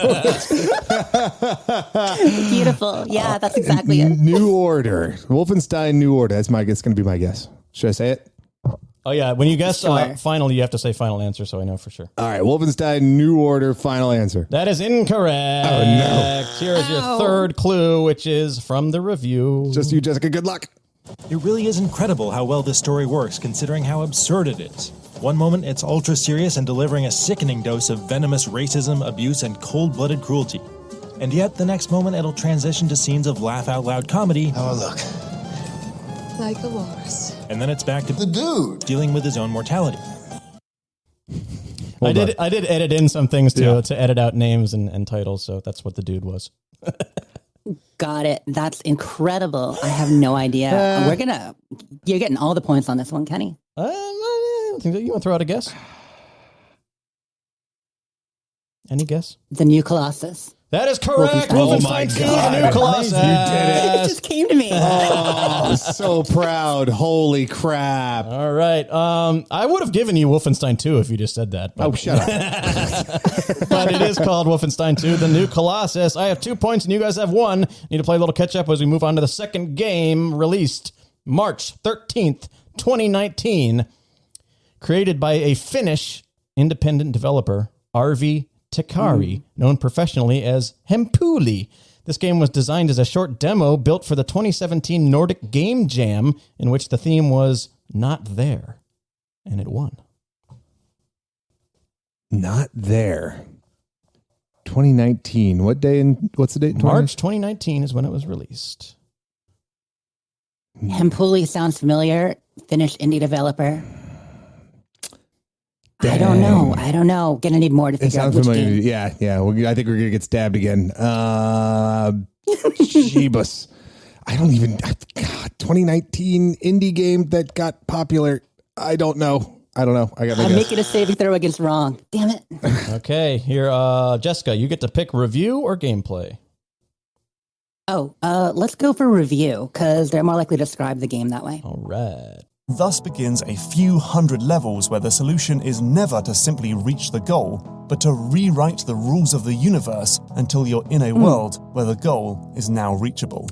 S4: Beautiful. Yeah, that's exactly it.
S3: New Order. Wolfenstein New Order. That's going to be my guess. Should I say it?
S2: Oh, yeah. When you guess final, you have to say final answer, so I know for sure.
S3: All right. Wolfenstein New Order, final answer.
S2: That is incorrect.
S3: Oh, no.
S2: Here is your third clue, which is from the review.
S3: Just you, Jessica. Good luck.
S13: It really is incredible how well this story works, considering how absurd it is. One moment, it's ultra serious and delivering a sickening dose of venomous racism, abuse, and cold-blooded cruelty. And yet, the next moment, it'll transition to scenes of laugh-out-loud comedy.
S12: Oh, look.
S10: Like a walrus.
S13: And then it's back to
S12: the dude
S13: dealing with his own mortality.
S2: I did edit in some things to edit out names and titles, so that's what the dude was.
S4: Got it. That's incredible. I have no idea. You're getting all the points on this one, Kenny.
S2: I think that you want to throw out a guess? Any guess?
S4: The new Colossus.
S2: That is correct.
S3: Oh my
S2: Wolfenstein 2,
S3: God.
S2: the new Colossus.
S3: You did
S4: It just came to me.
S3: Oh, so proud. Holy crap.
S2: All right. I would have given you Wolfenstein 2 if you just said that. But,
S3: Oh, shut up.
S2: but it is called Wolfenstein 2, the new Colossus. I have 2 points and you guys have 1. Need to play a little catch up as we move on to the second game, released March 13th, 2019. Created by a Finnish independent developer, Arvi Tikari, known professionally as Hempuli. This game was designed as a short demo built for the 2017 Nordic Game Jam, in which the theme was Not There. And it won.
S3: Not there. 2019. What's the date?
S2: March 2019 is when it was released.
S4: Hempuli sounds familiar. Finnish indie developer.
S3: Dang.
S4: I don't know. Gonna need more to figure out which
S3: familiar.
S4: game.
S3: Yeah. I think we're gonna get stabbed again. Jeebus. I don't even. God, 2019 indie game that got popular. I don't know. I got my
S4: I'm
S3: guess.
S4: making a saving throw against wrong. Damn it.
S2: Okay, here, Jessica, you get to pick review or gameplay.
S4: Oh, let's go for review because they're more likely to describe the game that way.
S2: All right.
S14: Thus begins a few hundred levels where the solution is never to simply reach the goal, but to rewrite the rules of the universe until you're in a world where the goal is now reachable.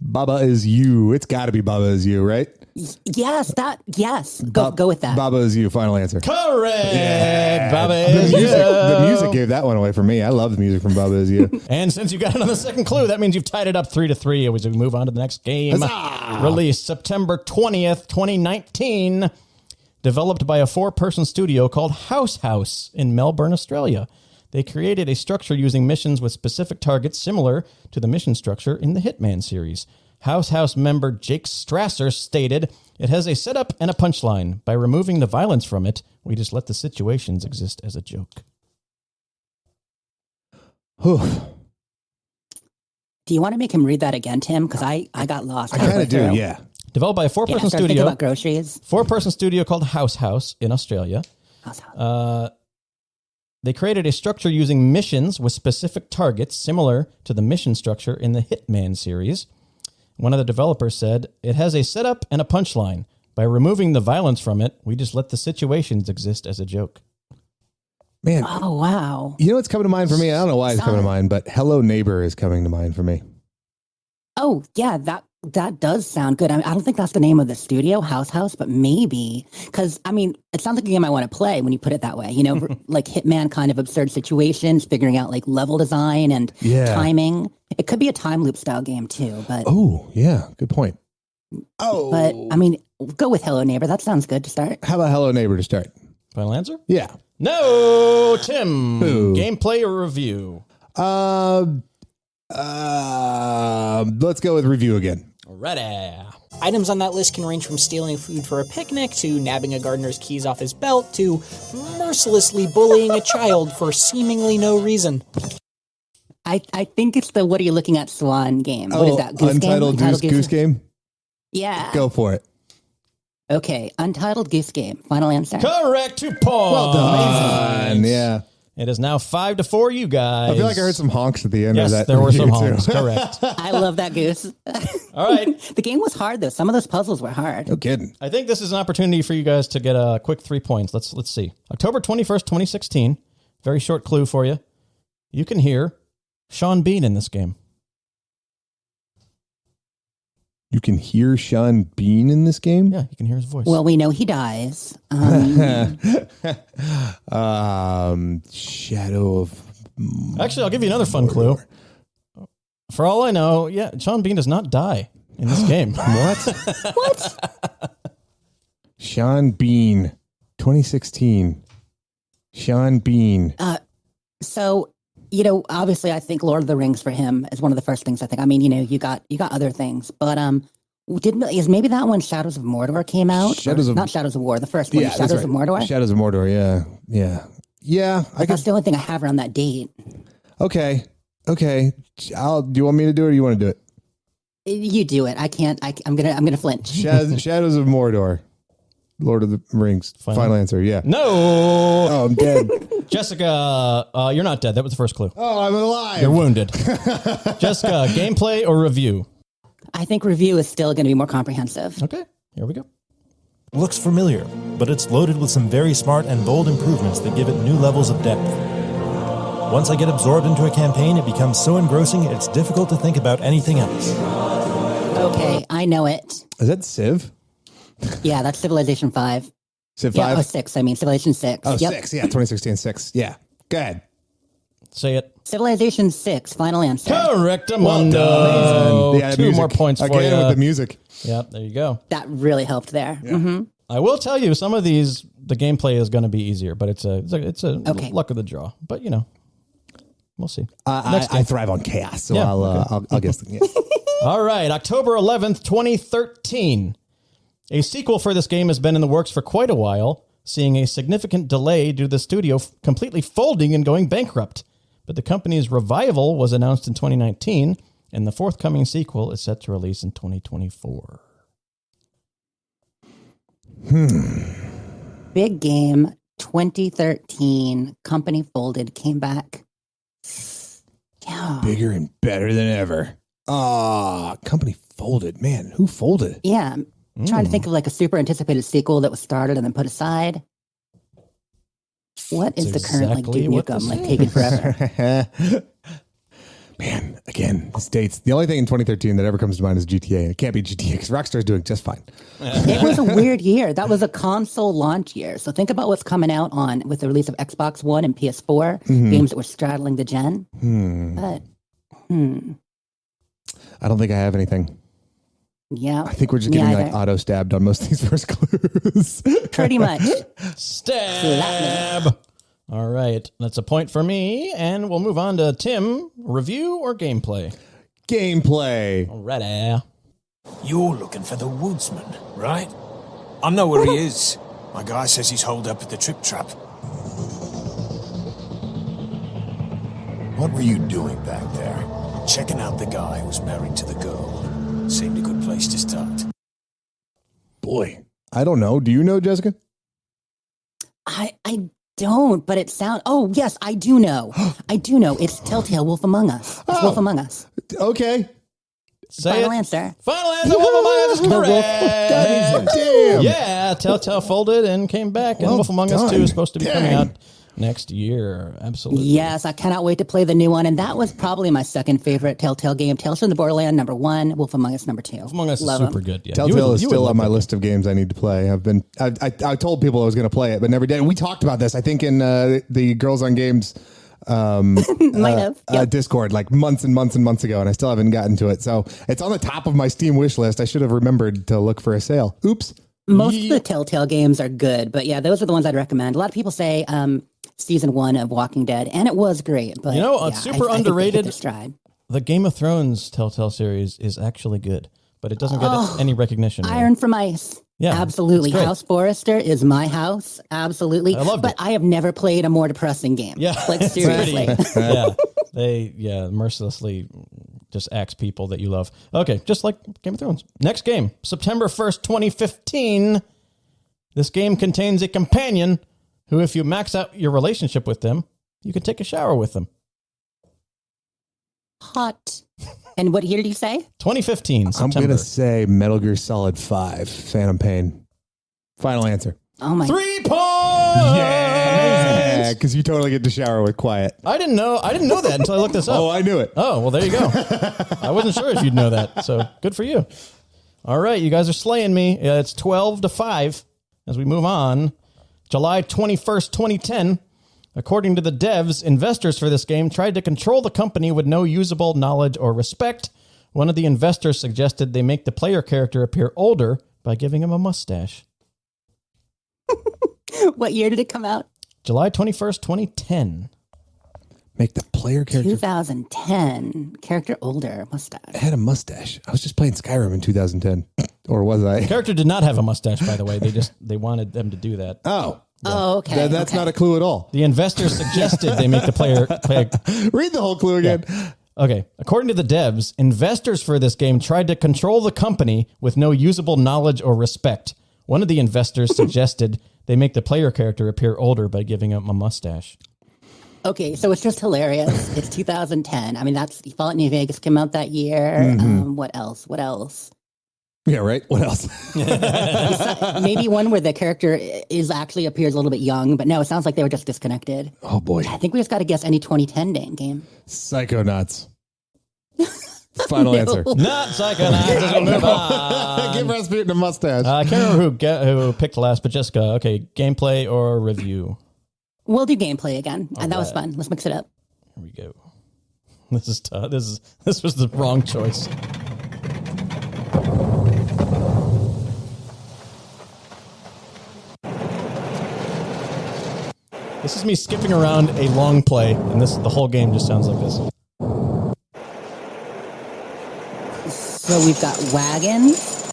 S3: Baba Is You. It's got to be Baba Is You, right?
S4: Yes. Go with that.
S3: Baba Is You. Final answer.
S2: Correct.
S3: Yeah.
S2: Baba Is You.
S3: The music gave that one away for me. I love the music from Baba Is You.
S2: And since you got it on the second clue, that means you've tied it up 3-3 as we move on to the next game.
S3: Huzzah!
S2: Released September 20th, 2019. Developed by a 4-person studio called House in Melbourne, Australia. They created a structure using missions with specific targets similar to the mission structure in the Hitman series. House member Jake Strasser stated, "It has a setup and a punchline. By removing the violence from it, we just let the situations exist as a joke."
S3: Whew.
S4: Do you want to make him read that again, Tim? Because I got lost.
S3: I kind of do, yeah.
S2: Developed by a 4-person
S4: Thinking
S2: studio.
S4: about groceries.
S2: 4-person studio called House in Australia. They created a structure using missions with specific targets similar to the mission structure in the Hitman series. One of the developers said, "It has a setup and a punchline. By removing the violence from it, we just let the situations exist as a joke."
S3: Man.
S4: Oh, wow.
S3: You know what's coming to mind for me? I don't know why it's coming to mind, but Hello Neighbor is coming to mind for me.
S4: Oh, yeah, that does sound good. I don't think that's the name of the studio, House, but maybe. Because, it sounds like a game I want to play when you put it that way. You know, like Hitman kind of absurd situations, figuring out like level design and timing. It could be a time loop style game too, but...
S3: Oh, yeah, good point. Oh.
S4: But, go with Hello Neighbor. That sounds good to start.
S3: How about Hello Neighbor to start?
S2: Final answer?
S3: Yeah.
S2: No, Tim.
S3: Ooh.
S2: Gameplay or review?
S3: Let's go with review again.
S2: Alrighty.
S5: Items on that list can range from stealing food for a picnic to nabbing a gardener's keys off his belt to mercilessly bullying a child for seemingly no reason.
S4: I think it's the What Are You Looking At Swan game. What is that?
S3: Untitled Goose Game?
S4: Yeah.
S3: Go for it.
S4: Okay, Untitled Goose Game. Final answer.
S2: Correct. 2 points.
S3: Well done. Yeah.
S2: It is now 5-4, you guys.
S3: I feel like I heard some honks at the end of that.
S2: Yes, there were some
S3: review,
S2: honks.
S3: too.
S2: Correct.
S4: I love that goose.
S2: All right.
S4: The game was hard, though. Some of those puzzles were hard.
S3: No kidding.
S2: I think this is an opportunity for you guys to get a quick 3 points. Let's see. October 21st, 2016. Very short clue for you. You can hear Sean Bean in this game.
S3: You can hear Sean Bean in this game?
S2: Yeah, you can hear his voice.
S4: Well, we know he dies.
S3: Shadow of...
S2: Actually, I'll give you another fun clue. For all I know, Sean Bean does not die in this game.
S3: What?
S4: What?
S3: Sean Bean, 2016. Sean Bean.
S4: So, obviously I think Lord of the Rings for him is one of the first things I think. You got other things, but is maybe that when Shadows of Mordor came out? Not Shadows of War, the first one, Shadows of Mordor?
S3: Shadows of Mordor, yeah.
S4: That's the only thing I have around that date.
S3: Okay. Do you want me to do it or do you want to do it?
S4: You do it. I can't. I'm gonna flinch.
S3: Shadows of Mordor. Lord of the Rings. Final answer. Yeah.
S2: No.
S3: Oh, I'm dead.
S2: Jessica, you're not dead. That was the first clue.
S3: Oh, I'm alive.
S2: You're wounded. Jessica, gameplay or review?
S4: I think review is still going to be more comprehensive.
S2: Okay, here we go.
S13: Looks familiar, but it's loaded with some very smart and bold improvements that give it new levels of depth. Once I get absorbed into a campaign, it becomes so engrossing it's difficult to think about anything else.
S4: Okay, I know it.
S3: Is that Civ?
S4: Yeah, that's Civilization 5.
S3: Civ 5?
S4: Yeah, 6. I mean, Civilization 6.
S3: Oh, 6. Yeah, 2016 6. Yeah. Go ahead.
S2: Say it.
S4: Civilization 6. Final answer.
S2: Correctamundo.
S3: Well
S2: yeah, 2 more points for you.
S3: Again with the music.
S2: Yep, there you go.
S4: That really helped there.
S3: Yeah.
S4: Mm-hmm.
S2: I will tell you, some of these, the gameplay is going to be easier, but it's a
S4: Okay.
S2: luck of the draw. But, you know, we'll see.
S3: I thrive on chaos, so
S2: Yeah,
S3: I'll guess. Yeah.
S2: All right, October 11th, 2013. A sequel for this game has been in the works for quite a while, seeing a significant delay due to the studio completely folding and going bankrupt. But the company's revival was announced in 2019, and the forthcoming sequel is set to release in 2024.
S4: Big game, 2013. Company folded, came back. Yeah.
S3: Bigger and better than ever. Company folded. Man, who folded?
S4: Yeah. I'm trying to think of like a super anticipated sequel that was started and then put aside. What is the current like Duke Nukem like taking forever?
S3: Man, again, this dates. The only thing in 2013 that ever comes to mind is GTA. It can't be GTA because Rockstar's doing just fine.
S4: It was a weird year. That was a console launch year. So think about what's coming out on with the release of Xbox One and PS4, games that were straddling the gen. But,
S3: I don't think I have anything.
S4: Yeah.
S3: I think we're just getting like auto stabbed on most of these first clues.
S4: Pretty much.
S2: Stab. All right. That's a point for me. And we'll move on to Tim. Review or gameplay?
S3: Gameplay.
S2: Alrighty.
S15: You're looking for the woodsman, right? I know where he is. My guy says he's holed up at the Trip Trap.
S8: What were you doing back there?
S15: Checking out the guy who was married to the girl. Seemed a good place to start.
S3: Boy, I don't know. Do you know, Jessica?
S4: I don't, but it sounds... Oh, yes, I do know. I do know. It's Telltale Wolf Among Us. It's Wolf Among Us.
S3: Okay.
S4: Final answer.
S2: Final answer. Wolf Among Us is correct.
S3: Damn.
S2: Yeah, Telltale folded and came back, and Wolf Among Us 2 is supposed to be coming out next year. Absolutely.
S4: Yes, I cannot wait to play the new one. And that was probably my second favorite Telltale game. Tales from the Borderland, number 1. Wolf Among Us, number 2.
S2: Wolf Among Us is
S4: Love
S2: super
S4: 'em.
S2: good. Yeah.
S3: Telltale is still on my list of games I need to play. I told people I was going to play it, but never did. We talked about this, I think, in the Girls on Games
S4: Might have.
S3: Discord like months and months and months ago, and I still haven't gotten to it. So it's on the top of my Steam wish list. I should have remembered to look for a sale. Oops.
S4: Most of the Telltale games are good, but yeah, those are the ones I'd recommend. A lot of people say season 1 of Walking Dead, and it was great. But
S2: it's super underrated.
S4: Stride.
S2: The Game of Thrones Telltale series is actually good, but it doesn't get any recognition.
S4: Iron from Ice.
S2: Yeah,
S4: absolutely.
S2: it's great.
S4: House Forrester is my house. Absolutely.
S2: I loved it.
S4: I have never played a more depressing game.
S2: Yeah,
S4: like seriously.
S2: They mercilessly just axe people that you love. Okay, just like Game of Thrones. Next game, September 1st, 2015. This game contains a companion who, if you max out your relationship with them, you can take a shower with them.
S4: Hot. And what year did you say?
S2: 2015, September.
S3: I'm going to say Metal Gear Solid 5, Phantom Pain. Final answer.
S4: Oh my.
S2: 3 points!
S3: Yeah, because you totally get to shower with Quiet.
S2: I didn't know that until I looked this up.
S3: Oh, I knew it.
S2: Oh, well, there you go. I wasn't sure if you'd know that, so good for you. All right, you guys are slaying me. It's 12-5 as we move on. July 21st, 2010. According to the devs, investors for this game tried to control the company with no usable knowledge or respect. One of the investors suggested they make the player character appear older by giving him a mustache.
S4: What year did it come out?
S2: July 21st, 2010.
S3: Make the player character...
S4: 2010. Character older. Mustache.
S3: I had a mustache. I was just playing Skyrim in 2010. Or was I?
S2: The character did not have a mustache, by the way. They wanted them to do that.
S3: Oh.
S4: Oh, okay.
S3: That's not a clue at all.
S2: The investors suggested they make the player...
S3: Read the whole clue again.
S2: Yeah. Okay. According to the devs, investors for this game tried to control the company with no usable knowledge or respect. One of the investors suggested they make the player character appear older by giving him a mustache.
S4: Okay, so it's just hilarious. It's 2010. I mean, that's Fallout New Vegas came out that year. What else?
S3: Yeah, right. What else?
S4: Maybe one where the character actually appears a little bit young, but no, it sounds like they were just disconnected.
S3: Oh boy.
S4: I think we just got to guess any 2010 game.
S3: Psychonauts. Final answer.
S2: Not Psychonauts.
S3: Give Rasputin a mustache.
S2: I can't remember who picked last, but Jessica. Okay, gameplay or review?
S4: We'll do gameplay again. And that was fun. Let's mix it up.
S2: Here we go. This is tough. This was the wrong choice. This is me skipping around a long play, and the whole game just sounds like this.
S4: So we've got wagons.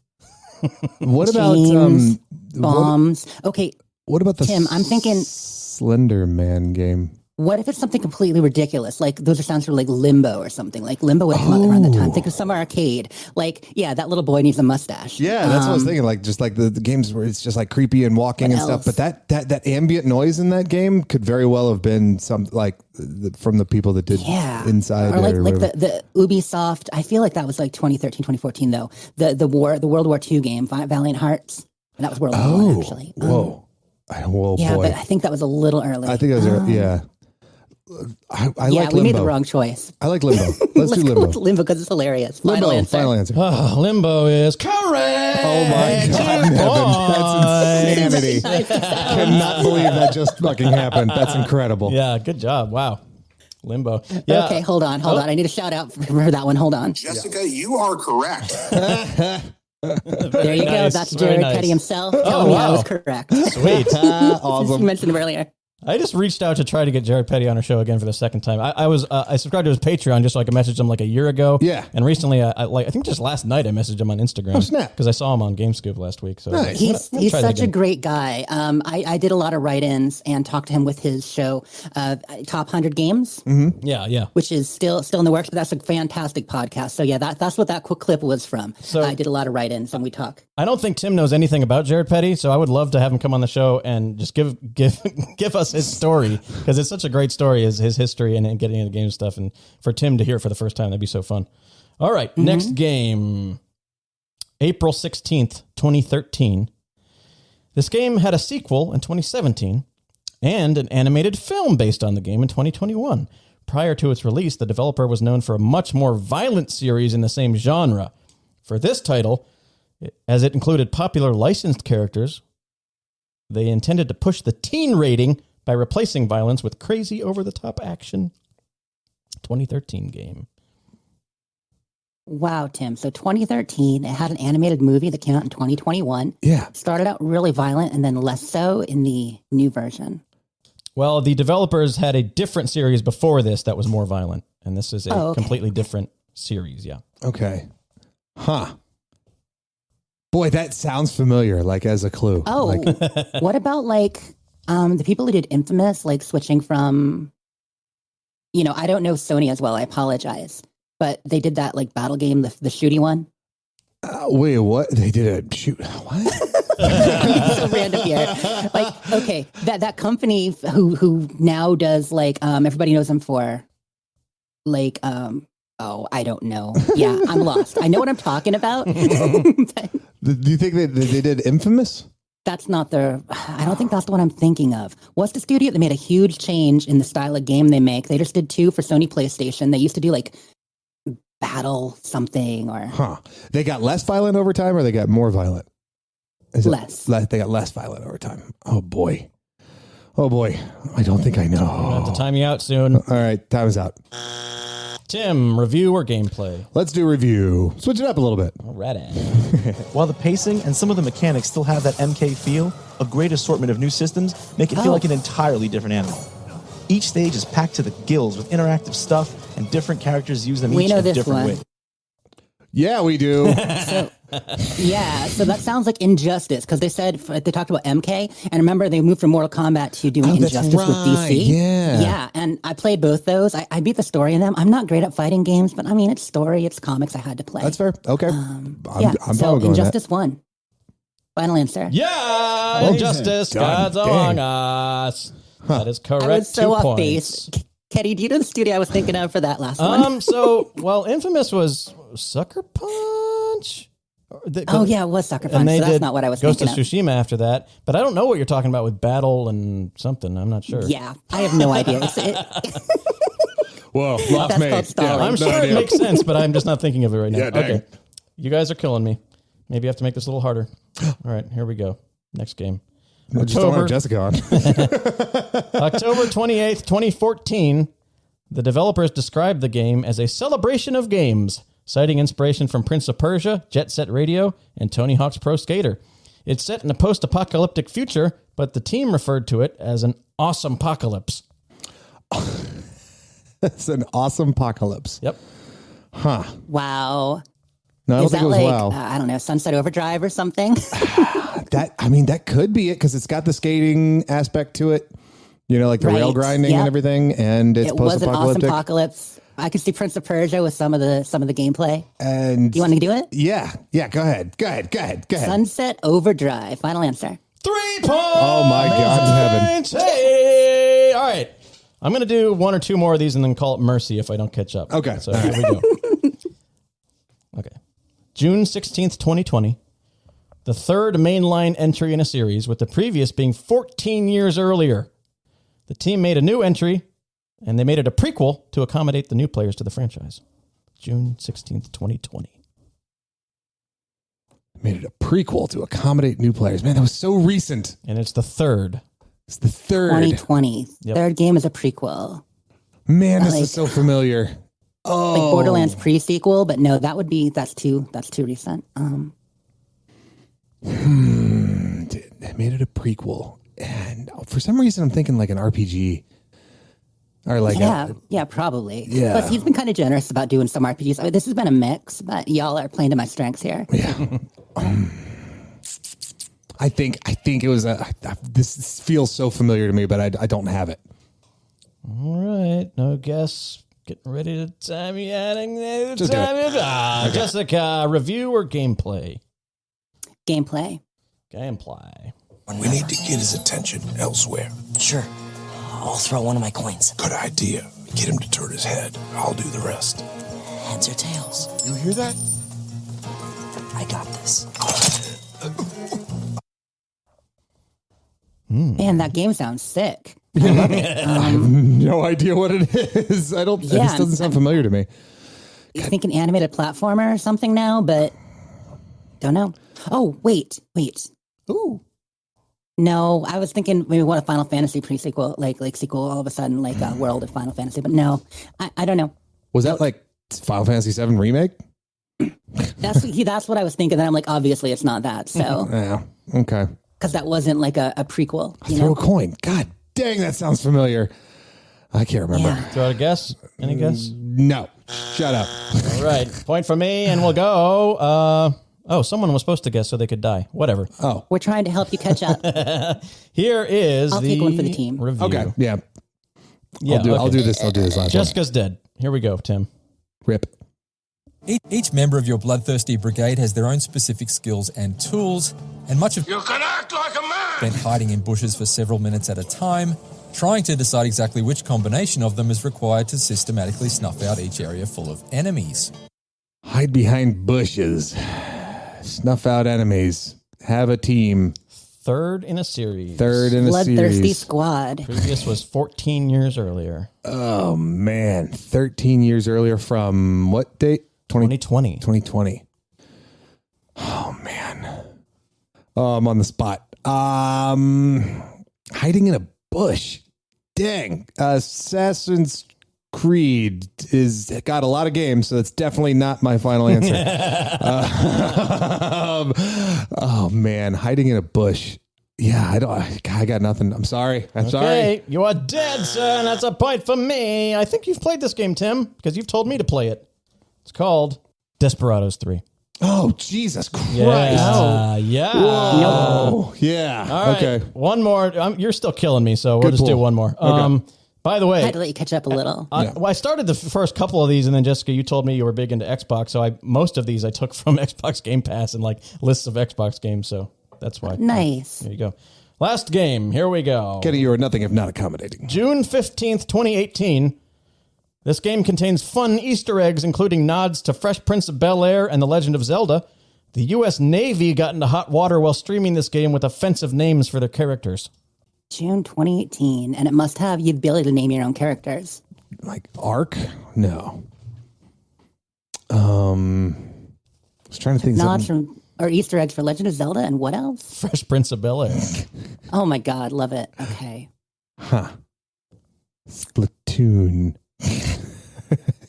S3: What about
S4: bombs? Okay.
S3: What about the
S4: Tim? I'm thinking
S3: Slender Man game.
S4: What if it's something completely ridiculous? Like those are sounds for like Limbo or something. Like Limbo would come out around the time. Think of Summer Arcade. Like, yeah, that little boy needs a mustache.
S3: Yeah, that's what I was thinking. Like just like the games where it's just like creepy and walking and stuff. But that ambient noise in that game could very well have been from the people that did Inside.
S4: Or like the Ubisoft. I feel like that was like 2013, 2014 though. The World War II game, Valiant Hearts. And that was World War I actually.
S3: Whoa.
S4: Yeah,
S3: boy.
S4: but I think that was a little early.
S3: I think that was early. Yeah. I like Limbo.
S4: We made the wrong choice.
S3: I like Limbo. Let's do Limbo.
S4: Limbo because it's hilarious. Final answer.
S2: Limbo is correct.
S3: Oh my God, Evan, that's insanity. Cannot believe that just fucking happened. That's incredible.
S2: Yeah, good job. Wow. Limbo. Yeah.
S4: Okay, hold on. I need a shout out for that one. Hold on.
S12: Jessica, you are correct.
S4: There you go. That's Jared Petty himself telling me I was correct.
S2: Sweet.
S4: Awesome. You mentioned him earlier.
S2: I just reached out to try to get Jared Petty on our show again for the second time. I subscribed to his Patreon just so I could message him like a year ago.
S3: Yeah.
S2: And recently, I think just last night I messaged him on Instagram.
S3: Oh, snap.
S2: Because I saw him on GameScoop last week. So
S3: nice.
S4: He's such a great guy. I did a lot of write-ins and talked to him with his show, Top 100 Games.
S3: Mm-hmm.
S2: Yeah.
S4: Which is still in the works, but that's a fantastic podcast. So yeah, that's what that quick clip was from. So I did a lot of write-ins and we talk.
S2: I don't think Tim knows anything about Jared Petty, so I would love to have him come on the show and just give us his story. Because it's such a great story, his history and getting into game stuff. And for Tim to hear it for the first time, that'd be so fun. All right, next game. April 16th, 2013. This game had a sequel in 2017 and an animated film based on the game in 2021. Prior to its release, the developer was known for a much more violent series in the same genre. For this title, as it included popular licensed characters, they intended to push the teen rating by replacing violence with crazy over-the-top action. 2013 game.
S4: Wow, Tim. So 2013, it had an animated movie that came out in 2021.
S3: Yeah.
S4: Started out really violent and then less so in the new version.
S2: Well, the developers had a different series before this that was more violent. And this is a completely different series, yeah.
S3: Okay. Huh. Boy, that sounds familiar, like as a clue.
S4: Oh, what about like... the people who did Infamous, like switching from, I don't know Sony as well. I apologize, but they did that like battle game, the shooty one.
S3: Wait, what? They did a shoot? What?
S4: So random here. Like, okay, that company who now does like everybody knows them for, like I don't know. Yeah, I'm lost. I know what I'm talking about.
S3: Do you think they did Infamous?
S4: That's not I don't think that's the one I'm thinking of. What's the studio that made a huge change in the style of game they make? They just did 2 for Sony PlayStation. They used to do like Battle something or...
S3: Huh. They got less violent over time or they got more violent?
S4: Less.
S3: They got less violent over time. Oh boy. I don't think I know.
S2: We'll have to time you out soon.
S3: All right, time is out.
S2: Tim, review or gameplay?
S3: Let's do review. Switch it up a little bit.
S2: All right.
S13: While the pacing and some of the mechanics still have that MK feel, a great assortment of new systems make it feel like an entirely different animal. Each stage is packed to the gills with interactive stuff, and different characters use them each in a different way.
S3: Yeah, we do.
S4: So that sounds like Injustice, because they talked about MK, and remember they moved from Mortal Kombat to doing Injustice with DC. Yeah, and I played both those. I beat the story in them. I'm not great at fighting games, but I mean, it's story, it's comics. I had to play.
S3: That's fair. Okay.
S4: So Injustice won. Final answer.
S2: Yeah, Injustice, Gods Among Us. That is correct.
S4: I was so
S2: 2
S4: off
S2: points.
S4: base. Kenny, do you know the studio I was thinking of for that last one?
S2: Infamous was Sucker Punch.
S4: It was Sucker Punch. So that's not what I was
S2: Ghost
S4: thinking
S2: of Tsushima after that. But I don't know what you're talking about with Battle and something. I'm not sure.
S4: Yeah, I have no idea.
S3: Whoa, lost me.
S2: Yeah, I'm sure it makes sense, but I'm just not thinking of it right now.
S3: Yeah, dang.
S2: Okay. You guys are killing me. Maybe I have to make this a little harder. All right, here we go. Next game.
S3: Just don't have Jessica on.
S2: October 28th, 2014, the developers described the game as a celebration of games, citing inspiration from Prince of Persia, Jet Set Radio, and Tony Hawk's Pro Skater. It's set in a post-apocalyptic future, but the team referred to it as an awesome apocalypse.
S3: It's an awesome apocalypse.
S2: Yep.
S3: Huh.
S4: Wow.
S3: No, I don't think it was wow.
S4: I don't know, Sunset Overdrive or something?
S3: That could be it, because it's got the skating aspect to it. You know, like the rail grinding and everything, and it's post-apocalyptic.
S4: It was an awesome apocalypse. I could see Prince of Persia with some of the gameplay.
S3: And
S4: do you want to do it?
S3: Yeah. Go ahead.
S4: Sunset Overdrive. Final answer.
S2: 3 points.
S3: Oh my God in heaven!
S2: Hey, all right. I'm going to do one or two more of these and then call it mercy if I don't catch up.
S3: Okay.
S2: So here we go. Okay. June 16th, 2020. The third mainline entry in a series, with the previous being 14 years earlier. The team made a new entry, and they made it a prequel to accommodate the new players to the franchise. June 16th, 2020.
S3: Made it a prequel to accommodate new players. Man, that was so recent.
S2: And it's the third.
S3: It's the third.
S4: 2020. Yep. Third game is a prequel.
S3: Man, this is so familiar. Oh.
S4: Like Borderlands pre-sequel, but no, that's too recent.
S3: They made it a prequel. And for some reason, I'm thinking like an RPG. Or like
S4: probably.
S3: Yeah.
S4: Plus, he's been kind of generous about doing some RPGs. I mean, this has been a mix, but y'all are playing to my strengths here.
S3: Yeah. I think it was this feels so familiar to me, but I don't have it.
S2: All right. No guess. Getting ready to time you adding the
S3: Just
S2: time.
S3: Okay.
S2: Jessica, review or gameplay?
S4: Gameplay.
S8: We need to get his attention elsewhere.
S16: Sure. I'll throw one of my coins.
S8: Good idea. Get him to turn his head. I'll do the rest.
S16: Heads or tails?
S8: You hear that?
S16: I got this.
S4: Man, that game sounds sick.
S3: I love it. I have no idea what it is. It just doesn't sound familiar to me.
S4: You thinking animated platformer or something now, but don't know. Oh, wait.
S3: Ooh.
S4: No, I was thinking maybe what a Final Fantasy pre-sequel, like sequel all of a sudden, like a World of Final Fantasy, but no, I don't know.
S3: Was that like Final Fantasy VII Remake?
S4: That's what I was thinking. Then I'm like, obviously it's not that. So
S3: yeah, okay.
S4: Because that wasn't like a prequel.
S3: Throw a coin. God dang, that sounds familiar. I can't remember.
S4: Yeah.
S2: Throw out a guess. Any guess?
S3: No. Shut up.
S2: All right. Point for me, and we'll go. Someone was supposed to guess so they could die. Whatever.
S3: Oh.
S4: We're trying to help you catch up.
S2: Here is
S4: I'll take one for the team.
S2: Review.
S3: Okay. Yeah.
S2: Yeah.
S3: I'll do this last
S2: Jessica's dead. Here we go, Tim.
S3: Rip.
S17: Each member of your bloodthirsty brigade has their own specific skills and tools, and much of
S8: You can act like a man!
S17: spent hiding in bushes for several minutes at a time, trying to decide exactly which combination of them is required to systematically snuff out each area full of enemies.
S3: Hide behind bushes. Snuff out enemies. Have a team.
S2: Third in a series.
S4: Bloodthirsty squad.
S2: Previous was 14 years earlier.
S3: Oh, man. 13 years earlier from what date?
S2: 2020.
S3: 2020. Oh, man. Oh, I'm on the spot. Hiding in a bush. Dang. Assassin's Creed is got a lot of games, so that's definitely not my final answer. Oh man, hiding in a bush. Yeah, I got nothing. I'm sorry. Sorry.
S2: You are dead, sir, and that's a point for me. I think you've played this game, Tim, because you've told me to play it. It's called Desperados 3.
S3: Oh, Jesus Christ.
S2: Yeah.
S3: Whoa. Yeah.
S2: All right.
S3: Okay.
S2: One more. You're still killing me, so we'll
S3: Good
S2: just do
S3: pull.
S2: one more.
S3: Okay.
S2: By the way,
S4: I had to let you catch up a little.
S2: well, I started the first couple of these, and then Jessica, you told me you were big into Xbox, so most of these I took from Xbox Game Pass and like lists of Xbox games, so that's why.
S4: Nice.
S2: There you go. Last game. Here we go.
S3: Kenny, you are nothing if not accommodating.
S2: June 15th, 2018. This game contains fun Easter eggs, including nods to Fresh Prince of Bel-Air and The Legend of Zelda. The U.S. Navy got into hot water while streaming this game with offensive names for their characters.
S4: June 2018, and it must have the ability to name your own characters.
S3: Like Ark? No. I was trying to think.
S4: Nods from or Easter eggs for Legend of Zelda, and what else?
S2: Fresh Prince of Bel-Air.
S4: Oh my God, love it. Okay.
S3: Huh. Splatoon.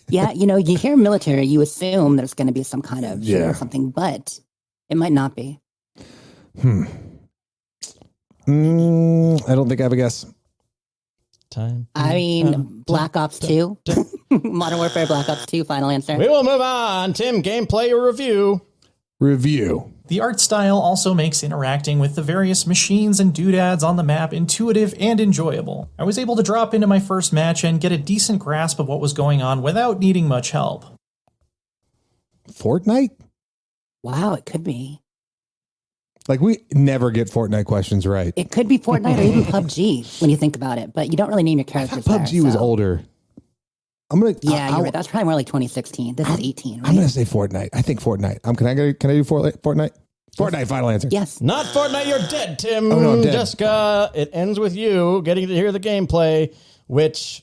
S4: Yeah, you hear military, you assume there's going to be some kind of shooter or something, but it might not be.
S3: I don't think I have a guess.
S2: Time.
S4: I mean, Black Ops 2. Modern Warfare Black Ops 2, final answer.
S2: We will move on. Tim, gameplay or review?
S3: Review.
S18: The art style also makes interacting with the various machines and doodads on the map intuitive and enjoyable. I was able to drop into my first match and get a decent grasp of what was going on without needing much help.
S3: Fortnite?
S4: Wow, it could be.
S3: Like, we never get Fortnite questions right.
S4: It could be Fortnite or even PUBG when you think about it, but you don't really name your characters.
S3: PUBG was older.
S4: Yeah, you're right. That's probably more like 2016. This is 18, right?
S3: I'm going to say Fortnite. I think Fortnite. Can I do Fortnite? Fortnite, final answer.
S4: Yes.
S2: Not Fortnite, you're dead, Tim.
S3: Oh, no, I'm dead.
S2: Jessica, it ends with you getting to hear the gameplay, which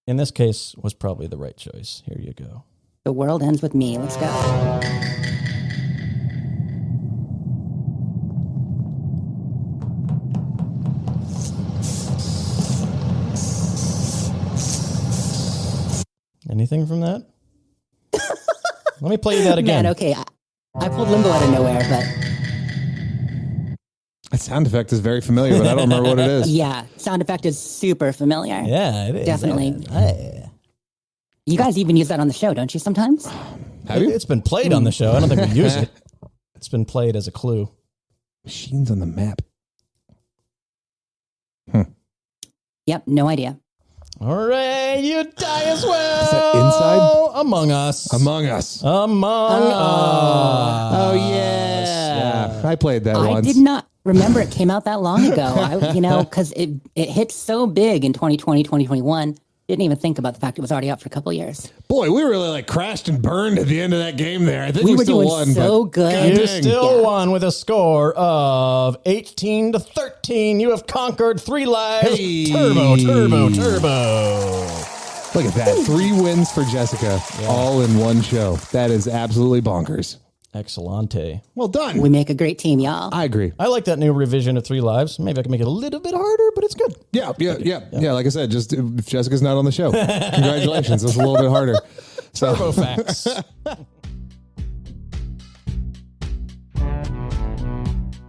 S2: in this case was probably the right choice. Here you go.
S4: The world ends with me. Let's go.
S2: Anything from that? Let me play you that again.
S4: Man, okay. I pulled Limbo out of nowhere, but...
S3: That sound effect is very familiar, but I don't remember what it is.
S4: Yeah, sound effect is super familiar.
S2: Yeah, it is.
S4: Definitely. You guys even use that on the show, don't you, sometimes?
S3: Have you?
S2: It's been played on the show. I don't think we use it. It's been played as a clue.
S3: Machines on the map.
S4: Yep, no idea.
S2: All right, you die as well.
S3: Is that Inside?
S2: Among Us.
S3: Among Us.
S2: Among Us.
S3: Oh, yeah. I played that once.
S4: I did not remember it came out that long ago. Because it hit so big in 2020, 2021. Didn't even think about the fact it was already out for a couple of years.
S3: Boy, we really crashed and burned at the end of that game there. I think
S4: we were
S3: still
S4: doing
S3: won,
S4: so good.
S2: You still won with a score of 18-13. You have conquered 3 lives.
S3: Hey.
S2: Turbo.
S3: Look at that. 3 wins for Jessica, all in one show. That is absolutely bonkers.
S2: Excellente.
S3: Well done.
S4: We make a great team, y'all.
S3: I agree.
S2: I like that new revision of 3 lives. Maybe I can make it a little bit harder, but it's good.
S3: Yeah. Like I said, just if Jessica's not on the show, congratulations. It's a little bit harder.
S2: Turbo facts.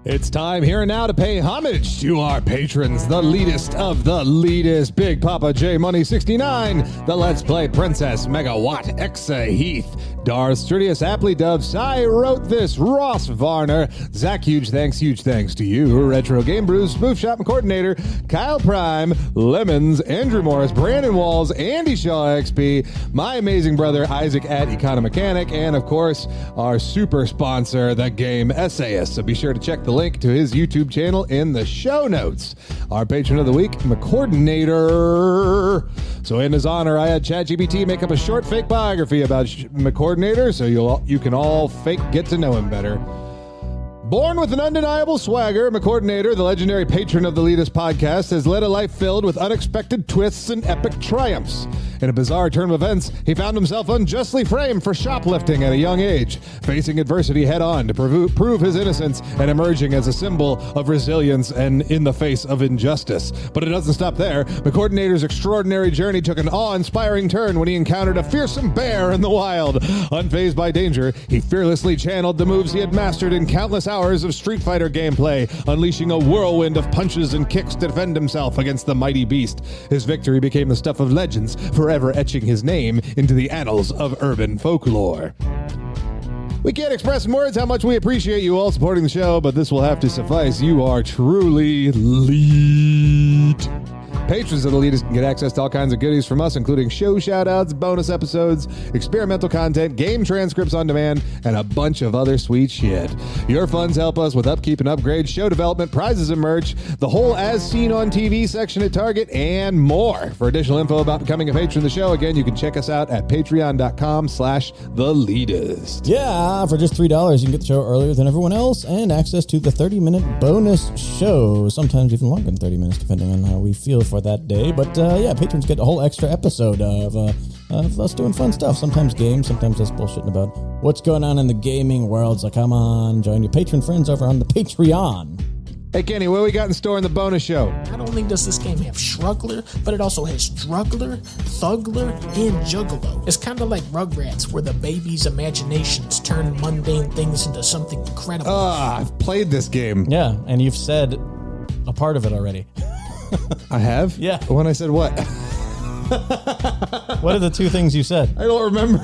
S3: It's time here and now to pay homage to our patrons, the Leetist of the Leetist, Big Papa J Money 69, the Let's Play Princess Megawatt, Exa Heath, Darth Strudius, Aptly Dove, Sai Wrote This, Ross Varner, Zach, huge thanks to you, Retro Game Brews, Spoof Shop and Coordinator, Kyle Prime, Lemons, Andrew Morris, Brandon Walls, Andy Shaw XP, my amazing brother Isaac at Economechanic, and of course, our super sponsor, the Game Essayist. So be sure to check the link to his YouTube channel in the show notes. Our patron of the week, McCoordinator. So in his honor, I had ChatGPT make up a short fake biography about McCoordinator, so you can all fake get to know him better. Born with an undeniable swagger, McCoordinator, the legendary patron of the Leetist podcast, has led a life filled with unexpected twists and epic triumphs. In a bizarre turn of events, he found himself unjustly framed for shoplifting at a young age, facing adversity head-on to prove his innocence and emerging as a symbol of resilience and in the face of injustice. But it doesn't stop there. McCoordinator's extraordinary journey took an awe-inspiring turn when he encountered a fearsome bear in the wild. Unfazed by danger, he fearlessly channeled the moves he had mastered in countless hours of Street Fighter gameplay, unleashing a whirlwind of punches and kicks to defend himself against the mighty beast. His victory became the stuff of legends, forever etching his name into the annals of urban folklore. We can't express in words how much we appreciate you all supporting the show, but this will have to suffice. You are truly Leet. Patrons of the Leetist can get access to all kinds of goodies from us, including show shout-outs, bonus episodes, experimental content, game transcripts on demand, and a bunch of other sweet shit. Your funds help us with upkeep and upgrades, show development, prizes and merch, the whole As Seen on TV section at Target, and more. For additional info about becoming a patron of the show, again, you can check us out at patreon.com/TheLeetist.
S2: Yeah, for just $3, you can get the show earlier than everyone else and access to the 30-minute bonus show, sometimes even longer than 30 minutes, depending on how we feel for that day. But yeah, patrons get a whole extra episode of us doing fun stuff. Sometimes games, sometimes us bullshitting about what's going on in the gaming world. So come on, join your patron friends over on the Patreon.
S3: Hey, Kenny, what we got in store in the bonus show?
S19: Not only does this game have Shruggler, but it also has Druggler, Thugler, and Juggalo. It's kind of like Rugrats, where the baby's imaginations turn mundane things into something incredible.
S3: I've played this game.
S2: Yeah, and you've said a part of it already.
S3: I have?
S2: Yeah.
S3: When I said what?
S2: What are the two things you said?
S3: I don't remember.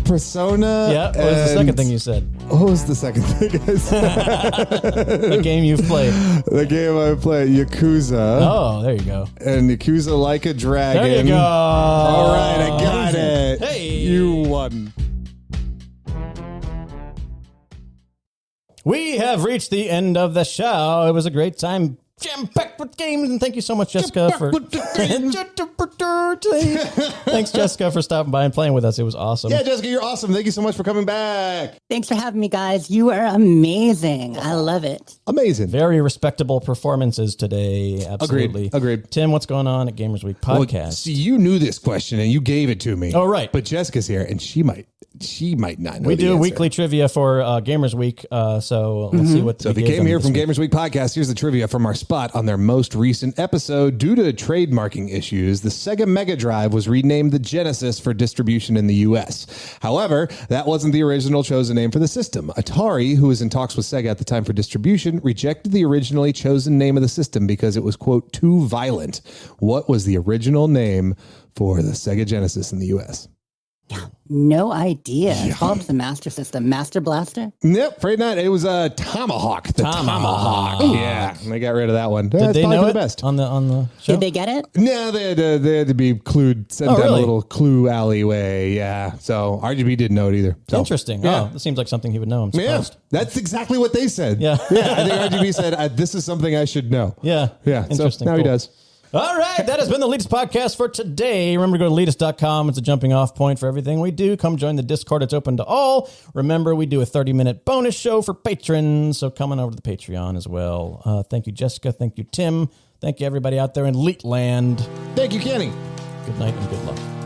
S3: Persona.
S2: Yeah, what was the second thing you said?
S3: What was the second thing I said?
S2: The game you've played.
S3: The game I played, Yakuza.
S2: Oh, there you go.
S3: And Yakuza Like a Dragon.
S2: There you go.
S3: All right, I got it.
S2: Hey.
S3: You won.
S2: We have reached the end of the show. It was a great time. Jam-packed with games, and thank you so much, Jessica, for thanks, Jessica, for stopping by and playing with us. It was awesome.
S3: Yeah, Jessica, you're awesome. Thank you so much for coming back.
S4: Thanks for having me, guys. You are amazing. I love it.
S3: Amazing.
S2: Very respectable performances today. Absolutely.
S3: Agreed.
S2: Tim, what's going on at Gamers Week podcast?
S3: Well, see, you knew this question and you gave it to me.
S2: Oh, right.
S3: But Jessica's here and she might not know.
S2: We
S3: the
S2: do
S3: answer.
S2: weekly trivia for Gamers Week, so let's see what.
S3: So if you came here from Gamers Week podcast, here's the trivia from our spot on their most recent episode. Due to trademarking issues, the Sega Mega Drive was renamed the Genesis for distribution in the U.S. However, that wasn't the original chosen name for the system. Atari, who was in talks with Sega at the time for distribution, rejected the originally chosen name of the system because it was, quote, too violent. What was the original name for the Sega Genesis in the U.S.?
S4: No idea. It's called the Master System. Master Blaster?
S3: Nope, afraid not. It was a Tomahawk. The Tomahawk. Yeah, they got rid of that one.
S2: Did they know
S3: the
S2: it
S3: best.
S2: on the show?
S4: Did they get it?
S3: No, they had to be clued, sent down a little clue alleyway. Yeah, so RGB didn't know it either. So,
S2: Interesting.
S3: Yeah.
S2: Oh, this seems like something he would know. I'm surprised.
S3: Yeah, that's exactly what they said.
S2: Yeah.
S3: I think RGB said, this is something I should know.
S2: Yeah. Interesting.
S3: So now he
S2: Cool.
S3: does.
S2: All right, that has been the Leetist podcast for today. Remember to go to Leetist.com. It's a jumping off point for everything we do. Come join the Discord. It's open to all. Remember, we do a 30-minute bonus show for patrons, so come on over to the Patreon as well. Thank you, Jessica. Thank you, Tim. Thank you, everybody out there in LeetLand.
S3: Thank you, Kenny.
S2: Good night and good luck.